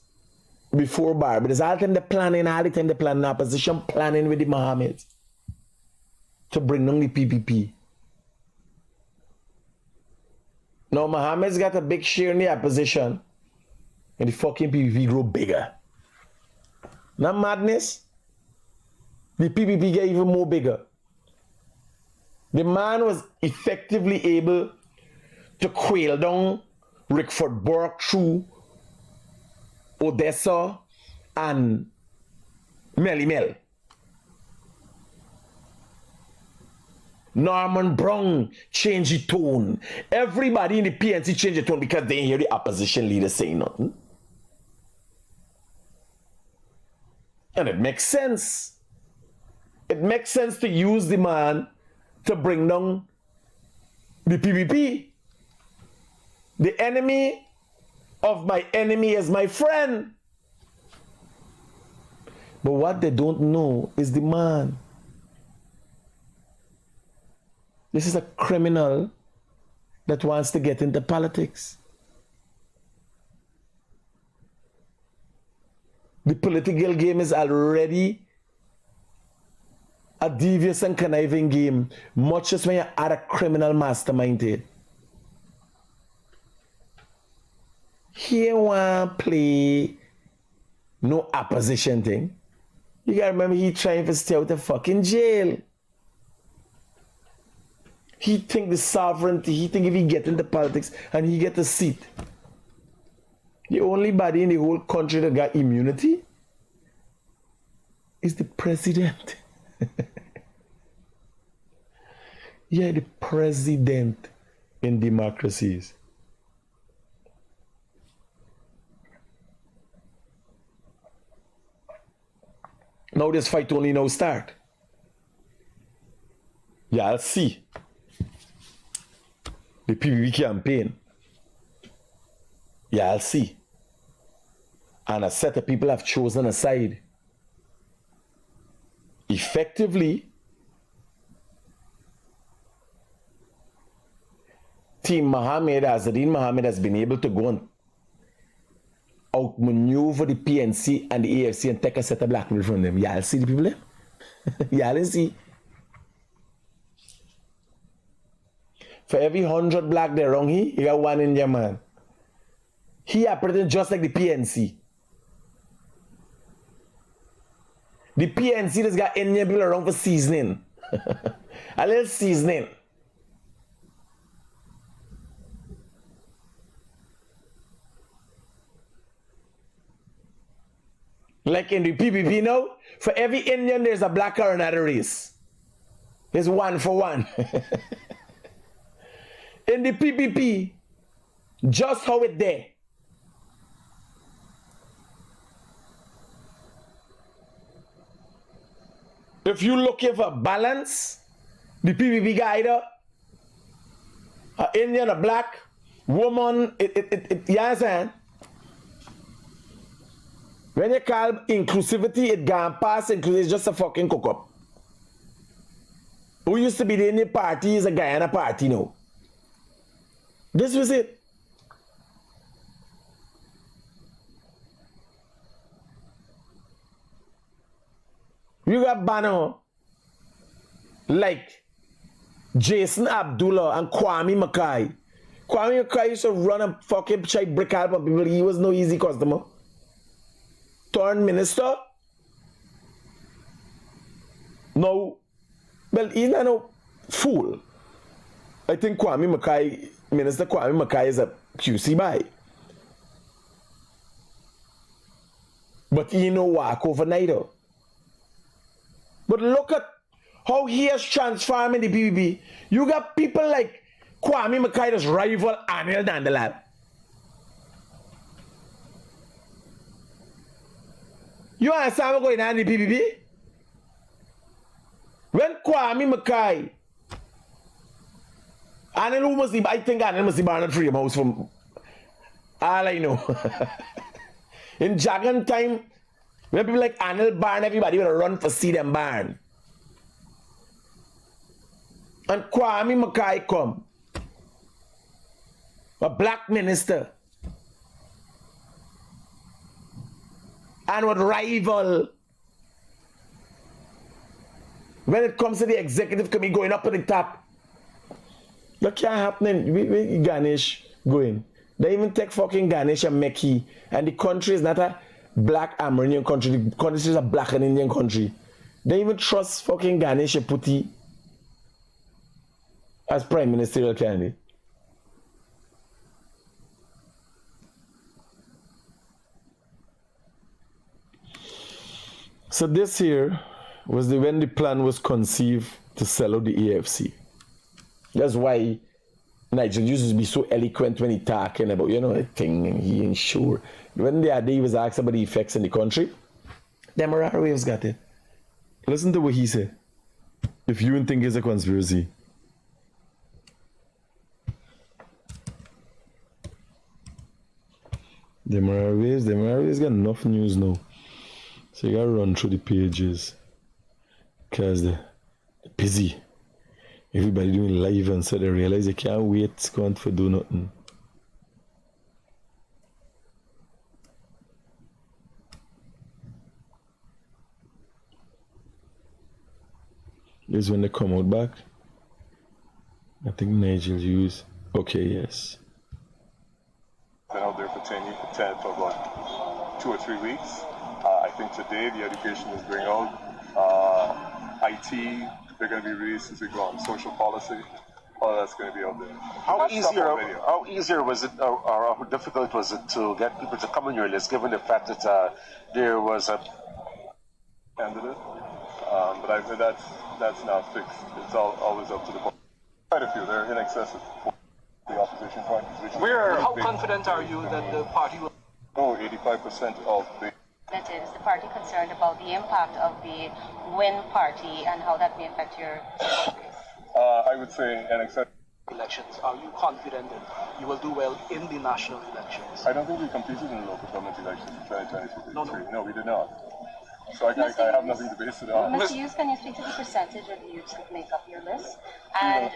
before Bar, but it's all the time the planning, opposition planning with the Mohameds to bring down the PPP. Now Mohamed's got a big share in the opposition and the fucking PPP grow bigger. Not madness. The PPP get even more bigger. The man was effectively able to quail down Rickford Burke through Odessa and Melimel. Norman Brown changed the tone. Everybody in the PNC changed the tone because they didn't hear the opposition leader saying nothing. And it makes sense. It makes sense to use the man to bring down the PPP. The enemy of my enemy is my friend. But what they don't know is the man. This is a criminal that wants to get into politics. The political game is already a devious and conniving game, much as when you add a criminal mastermind to it. He won't play no opposition thing. You gotta remember he trying to stay out of fucking jail. He think the sovereignty, he think if he get into politics and he get a seat, the only body in the whole country that got immunity is the president. Yeah, the president in democracies. Now this fight only now start. Yeah, I'll see. The PPP campaign. Yeah, I'll see. And a set of people have chosen a side. Effectively, Team Mohamed, Azadin Mohamed, has been able to go and outmaneuver the PNC and the AFC and take a set of blackmail from them. Y'all see the people there? Y'all see? For every 100 black there wrong here, you got one Indian man. He operated just like the PNC. The PNC has got Indian people around for seasoning. A little seasoning. Like in the PPP now, for every Indian there's a black or another race. It's 1 for 1. In the PPP, just how it there. If you looking for balance, the PPP got either an Indian, a black, woman, you understand? When you call inclusivity, it gone past inclusivity, it's just a fucking cook-up. Who used to be the Indian party is a Guyana party now. This was it. You got banner like Jason Abdullah and Kwame Mackay. Kwame Mackay used to run a fucking check brick out on people. He was no easy customer. Turned minister. No. Well, he's not no fool. I think Kwame Mackay, Minister Kwame Mackay is a QC buy. But he no walk overnight. But look at how he has transformed in the PPP. You got people like Kwame Mackay's rival Anil Dandalab. You understand what's going on in the PPP? When Kwame Mackay, Anil must be, I think Anil must be born at Freedom House from all I know. In Jagan time, when people like Anil barn, everybody will run for see them barn. And Kwame Mackay come, a black minister, and would rival when it comes to the executive committee going up at the top. That can't happen. We Ganesh going. They even take fucking Ganesh and Mekhi, and the country is not a black Amerindian country. The country is a black and Indian country. They even trust fucking Ganesh and Putti as prime ministerial candidate. So this here was when the plan was conceived to sell out the AFC. That's why Nigel used to be so eloquent when he talking about, you know, a thing, and he ain't sure. When the other day he was asked about the effects in the country, them Morara waves got it. Listen to what he said. If you think it's a conspiracy. The Morara waves got enough news now. So you gotta run through the pages. Because they're busy. Everybody doing live, and so they realize they can't wait going for do nothing. This is when they come out back. I think Nigel used. Okay, yes. Been out there for 10 for about 2 or 3 weeks. I think today the education is going out. IT, they're going to be released as we go on. Social policy, all that's going to be out there. How easier was it, or how difficult was it to get people to come on your list, given the fact that there was a candidate? But I think that's now fixed. It's always up to the party. Quite a few. They're in excess of the opposition parties. How confident are you that the party will? 85% of the. Is the party concerned about the impact of the Win party and how that may affect your I would say in excess. Elections. Are you confident that you will do well in the national elections? I don't think we competed in the local government elections in 2023. No, we did not. So I have nothing to base it on. Mr. Hughes, can you speak to the percentage of youths that make up your list? And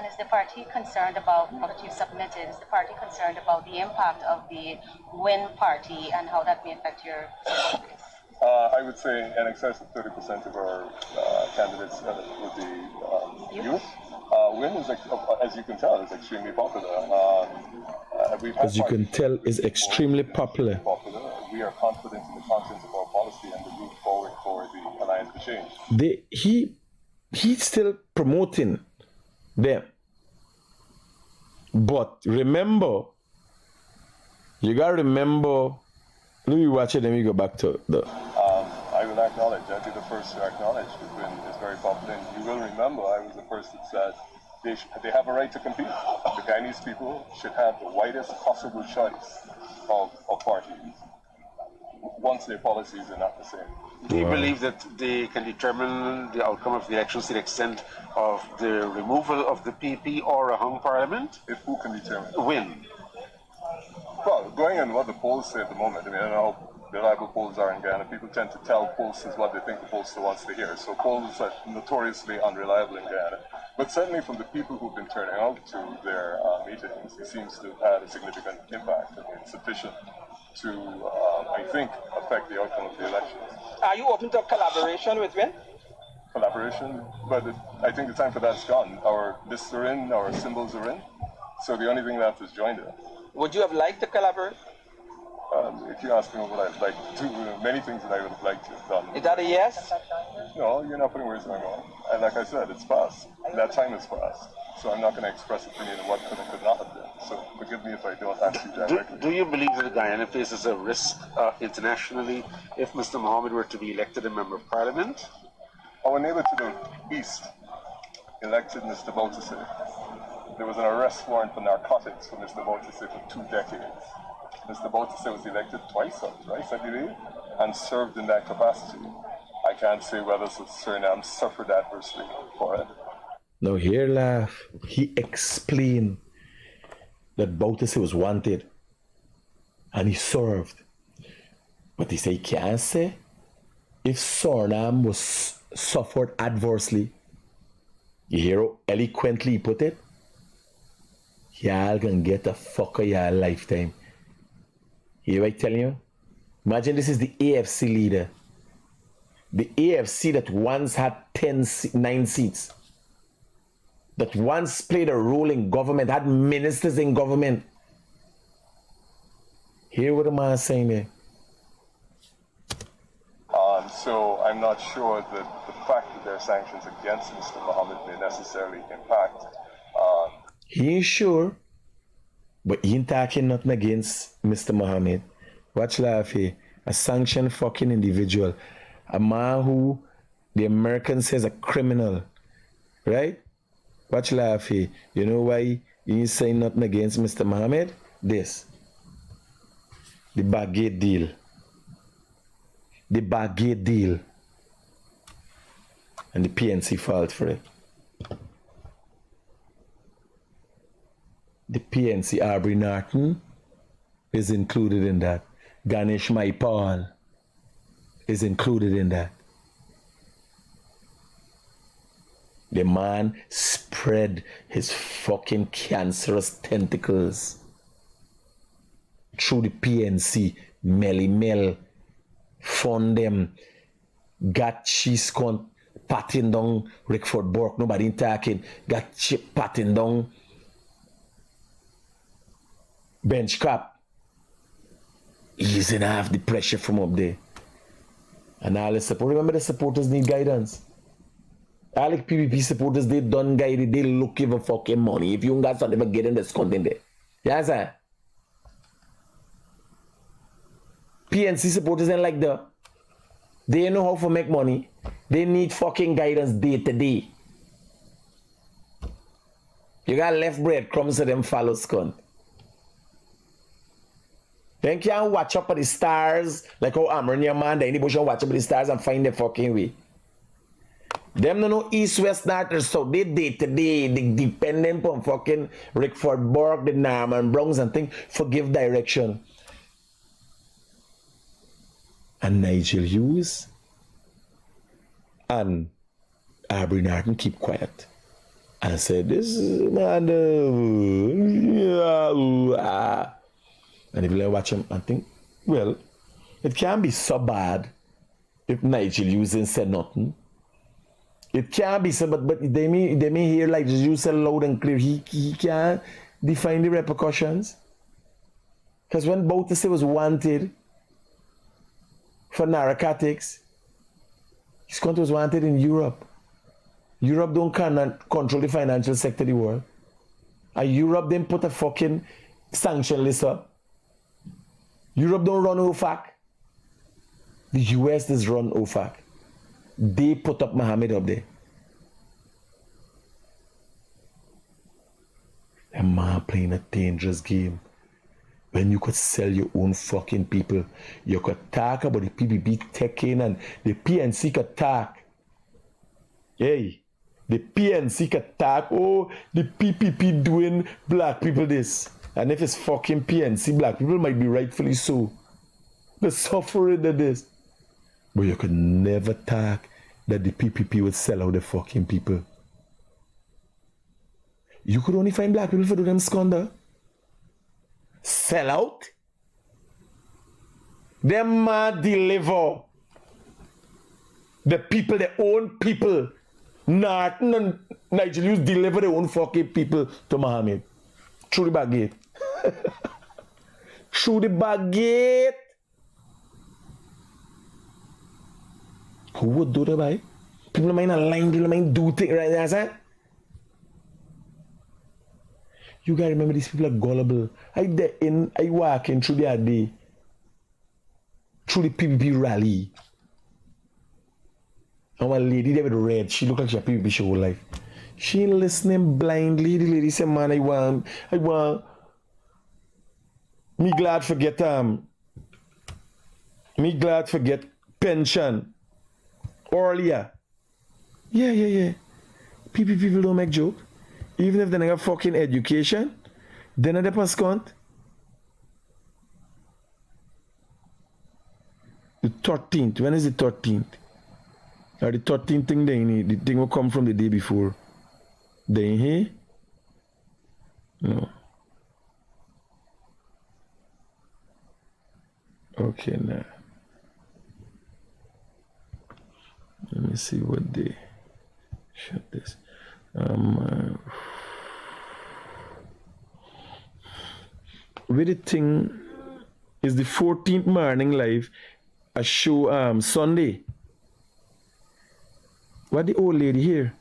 is the party concerned about, now that you've submitted, is the party concerned about the impact of the Win party and how that may affect your support base? I would say in excess of 30% of our candidates would be youth. Win is, as you can tell, is extremely popular. As you can tell, is extremely popular. We are confident in the contents of our policy and the route forward for the Alliance for Change. He's still promoting them. But remember, you gotta remember, let me watch it and we go back to the. I will acknowledge, I'd be the first to acknowledge that Win is very popular. And you will remember, I was the first that said they have a right to compete. The Guyanese people should have the widest possible choice of parties once their policies are not the same. Do you believe that they can determine the outcome of the elections to the extent of the removal of the PP or a hung parliament? If who can determine? Win. Well, going on what the polls say at the moment, I mean, I don't know how reliable polls are in Ghana. People tend to tell pollsters what they think the pollster wants to hear. So polls are notoriously unreliable in Ghana. But certainly from the people who've been turning out to their meetings, it seems to have had a significant impact. I mean, sufficient to, I think, affect the outcome of the elections. Are you open to collaboration with Win? Collaboration, but I think the time for that's gone. Our lists are in, our symbols are in, so the only thing left is join them. Would you have liked to collaborate? If you ask me what I'd like to do, many things that I would have liked to have done. Is that a yes? No, you're not putting words in my mouth. And like I said, it's past. That time has passed. So I'm not going to express opinion on what could and could not have been. So forgive me if I don't answer you directly. Do you believe that Guyana faces a risk internationally if Mr. Mohamed were to be elected a member of parliament? Our neighbor to the east elected Mr. Bautista. There was an arrest warrant for narcotics for Mr. Bautista for 2 decades. Mr. Bautista was elected twice, I believe, and served in that capacity. I can't say whether Suriname suffered adversely for it. Now here, laugh. He explained that Bautista was wanted and he served. But he said he can't say if Suriname was suffered adversely. You hear how eloquently he put it? Y'all gonna get a fuck of y'all lifetime. Hear what I'm telling you? Imagine this is the AFC leader. The AFC that once had 9 seats. That once played a role in government, had ministers in government. Hear what the man is saying there. So I'm not sure that the fact that there are sanctions against Mr. Mohamed may necessarily impact. He ain't sure, but he ain't talking nothing against Mr. Mohamed. Watch laugh here. A sanctioned fucking individual. A man who the Americans says a criminal. Right? Watch laugh here. You know why he ain't saying nothing against Mr. Mohamed? This. The baguette deal. The baguette deal. And the PNC filed for it. The PNC Aubrey Norton is included in that. Ganesh Maipal is included in that. The man spread his fucking cancerous tentacles through the PNC, Melly Mel, fund them, got cheese con, patting down Rickford Burke, nobody talking, got Chip patting down bench cap, easing off the pressure from up there. And all the support, remember the supporters need guidance. All the PPP supporters, they done guided, they looking for fucking money. If you got something, never get in this content there. Yes, sir. PNC supporters ain't like that. They know how to make money. They need fucking guidance day to day. You got left breadcrumbs to them follow scunt. Then can't watch up at the stars like how Amron your man, the anybody should watch up at the stars and find the fucking way. Them no know east, west, north, or south. They day to day, they dependent on fucking Rickford Burke, the Norman Browns and things for give direction. And Nigel Hughes and Aubrey Norton keep quiet and said, this man, and if you watch him and think, well, it can't be so bad if Nigel Hughes ain't said nothing. It can't be so, but they may hear like you said loud and clear. He can't define the repercussions. Because when Bautista was wanted for narcotics, his country was wanted in Europe. Europe don't control the financial sector of the world. And Europe didn't put a fucking sanction list up. Europe don't run OFAC. The US does run OFAC. They put up Mohammed up there. A man playing a dangerous game. When you could sell your own fucking people, you could talk about the PPP taking and the PNC could talk. Hey, the PNC could talk, oh, the PPP doing black people this. And if it's fucking PNC, black people might be rightfully so. The suffering of this. But you could never talk that the PPP would sell out the fucking people. You could only find black people for do them squander. Sell out? Them deliver. The people, their own people. Norton and Nigel Hughes deliver their own fucking people to Mohammed. Through the back gate. Through the back gate. Who would do that, boy? People might not line, people might do things right there, sir. You gotta remember these people are gullible. I walk in through the day, through the PPP rally. And one lady there with red, she looked like she had PPP show whole life. She ain't listening blindly. The lady said, man, I want, me glad forget pension. Earlier. Yeah. People don't make joke. Even if they don't have fucking education, they're not the pascont. The 13th. When is the 13th? Or the 13th thing they need. The thing will come from the day before. They ain't here? No. Okay, now. Let me see what they shut this. Where the thing is the 14th morning live a show Sunday. What the old lady here?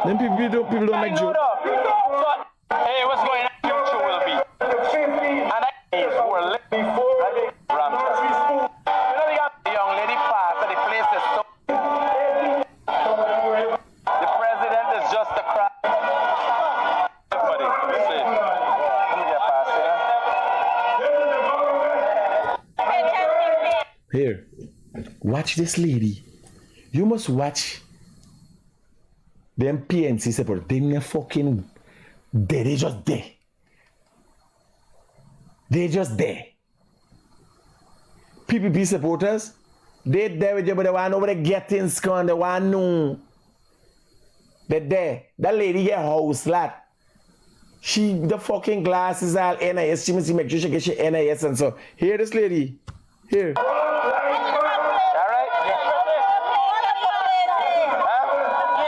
Then people don't make jokes. Hey, what's going on? Future will be. And I who are living Ram. You know, we got the young lady fast and the place is so. The president is just a crowd. Everybody, listen. Let me get past here. Here. Watch this lady. You must watch them PNC support. They fucking there. They just there. They just there. PPP supporters, they there with you, but they want over the getting scorn. They want no. They there. That lady get house lad. She the fucking glasses all NIS. She must make sure she get your NIS and so. Here this lady. Here. right? You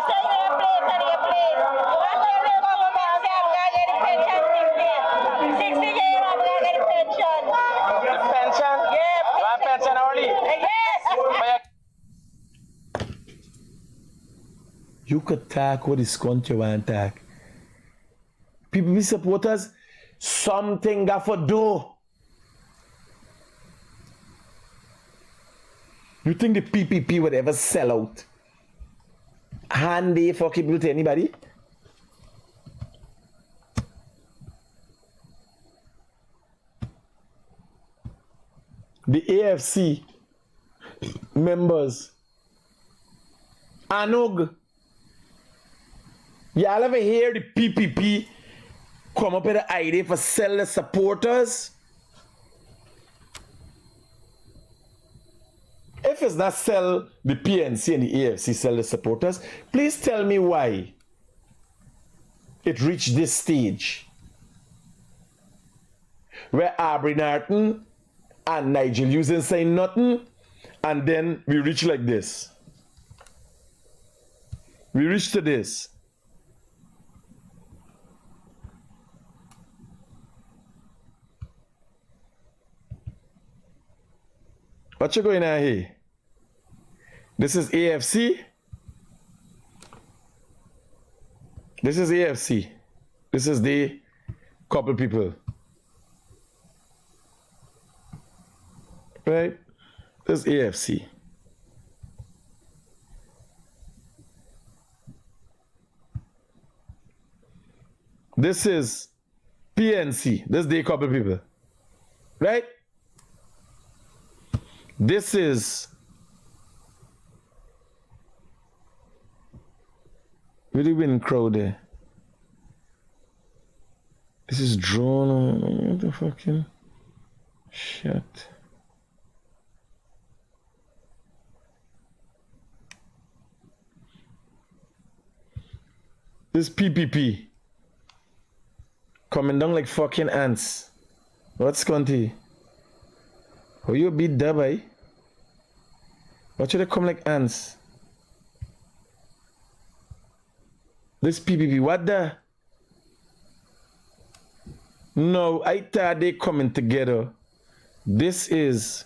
say you play, and you play. What do you government say? I'm going to get the pension 60. 60 years, I'm going to get the pension. The pension? Yeah. You want pension early? Yes. You could talk what is country want talk. People be supporters, something got for do. You think the PPP would ever sell out? Handy for people to anybody? The AFC members, Anug, y'all ever hear the PPP come up with an idea for sell the supporters? If it's not sell the PNC and the AFC, sell the supporters, please tell me why it reached this stage where Aubrey Norton and Nigel Hughes say nothing, and then we reach like this. We reach to this. What you going on here? This is AFC. This is AFC. This is the couple people. Right? This is AFC. This is PNC. This is the couple people. Right? This is really winning crowd there. This is drawn. What the fucking shit. This PPP coming down like fucking ants. What's Conti? How you beat that by? What should they come like ants? This PPP, what the? No, I thought they coming together. This is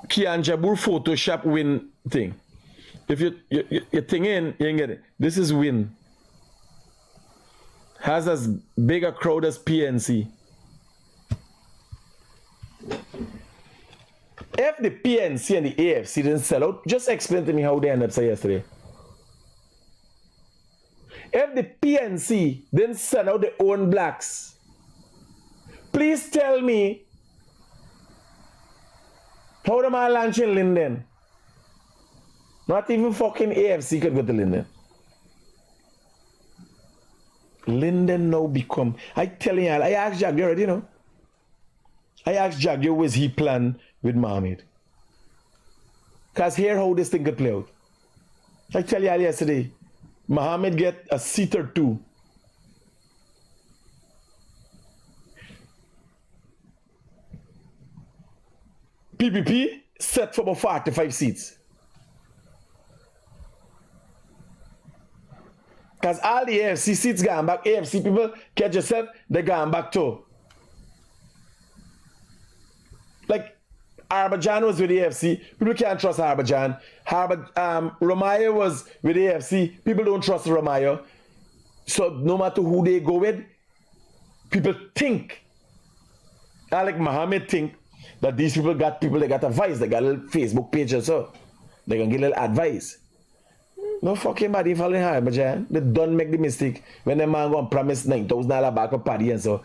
Kian Jabur Photoshop win thing. If you thing in, you can get it. This is win. Has as big a crowd as PNC. If the PNC and the AFC didn't sell out, just explain to me how they ended up yesterday. If the PNC didn't sell out their own blacks, please tell me how them all launch in Linden. Not even fucking AFC could go to Linden. Linden now become, I tell you, I asked Jack, you already know. I asked Jack, was he plan with Mohamed? Because here how this thing could play out. I tell you all yesterday, Mohamed get a seat or two. PPP set for about 45 seats. Because all the AFC seats gone back, AFC people, catch yourself, they gone back too. Like, Harbhajan was with AFC, people can't trust Harbhajan. Romayo was with AFC, people don't trust Romayo. So no matter who they go with, people think, like Mohamed think, that these people got advice, they got a little Facebook page or so. They can get a little advice. No fucking body following Harbhajan. They don't make the mistake when the man go and promise $9,000 back up party and so.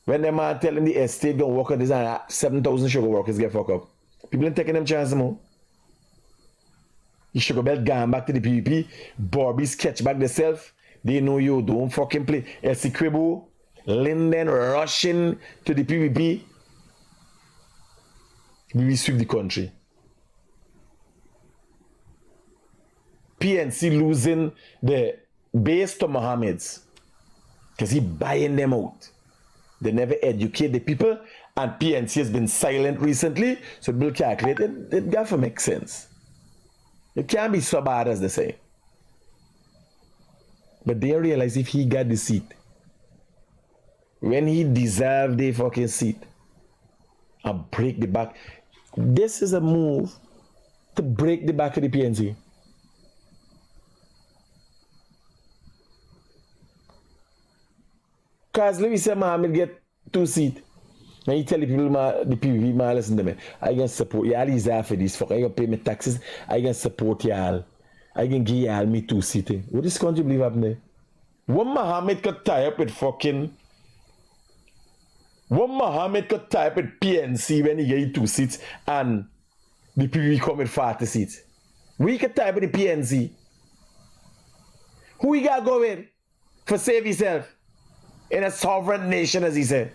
When the man telling the estate don't work on this and 7,000 sugar workers get fucked up. People ain't taking them chances more. The sugar belt gone back to the PPP. Bobby sketch back themselves. They know you don't fucking play. Esiquibo, Linden rushing to the PPP. We will sweep the country. PNC losing the base to Mohameds because he buying them out. They never educate the people and PNC has been silent recently, so it will calculate it. It got to make sense. It can't be so bad as they say. But they realize if he got the seat, when he deserved the fucking seat, and break the back, this is a move to break the back of the PNC. Because let me say Mohamed get 2 seats. And you tell the people, the PVP, listen to me. I can support y'all. Is after this fuck. I can pay my taxes. I can support y'all. I can give y'all me 2 seats. What this country believe happening? What Mohamed could tie up with fucking. What Mohamed could tie up with PNC when he gave 2 seats and the PVP come with 40 seats? We could tie up with the PNC. Who he got to go with for save himself in a sovereign nation, as he said?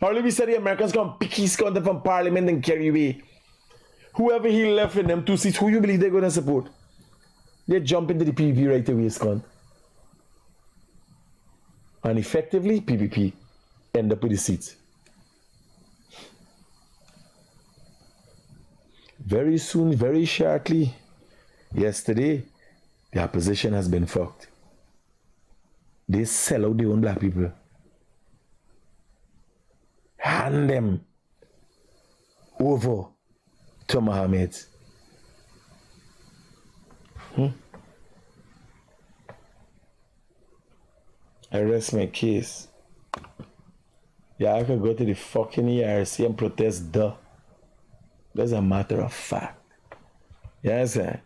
Only we said the Americans can pick his content from Parliament and carry away. Whoever he left in them 2 seats, who you believe they're going to support? They jump into the PVP right away, Scott. And effectively, PVP end up with the seats. Very soon, very shortly, yesterday, the opposition has been fucked. They sell out their own black people. Hand them over to Mohameds. I rest my case. Yeah, I could go to the fucking ERC and protest That's a matter of fact. Yes, sir.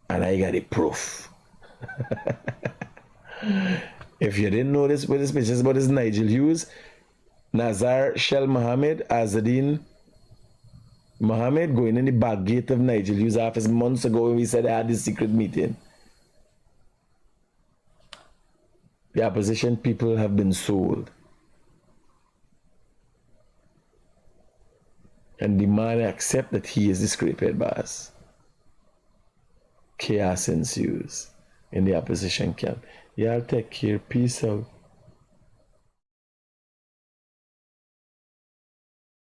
And I got the proof. If you didn't know this, what this bitch is about is Nigel Hughes, Nazar Shell Mohammed, Azadine Mohammed going in the back gate of Nigel Hughes' office months ago when we said they had this secret meeting. The opposition people have been sold. And the man accept that he is the scripted boss. Chaos ensues in the opposition camp. Y'all take care. Peace out.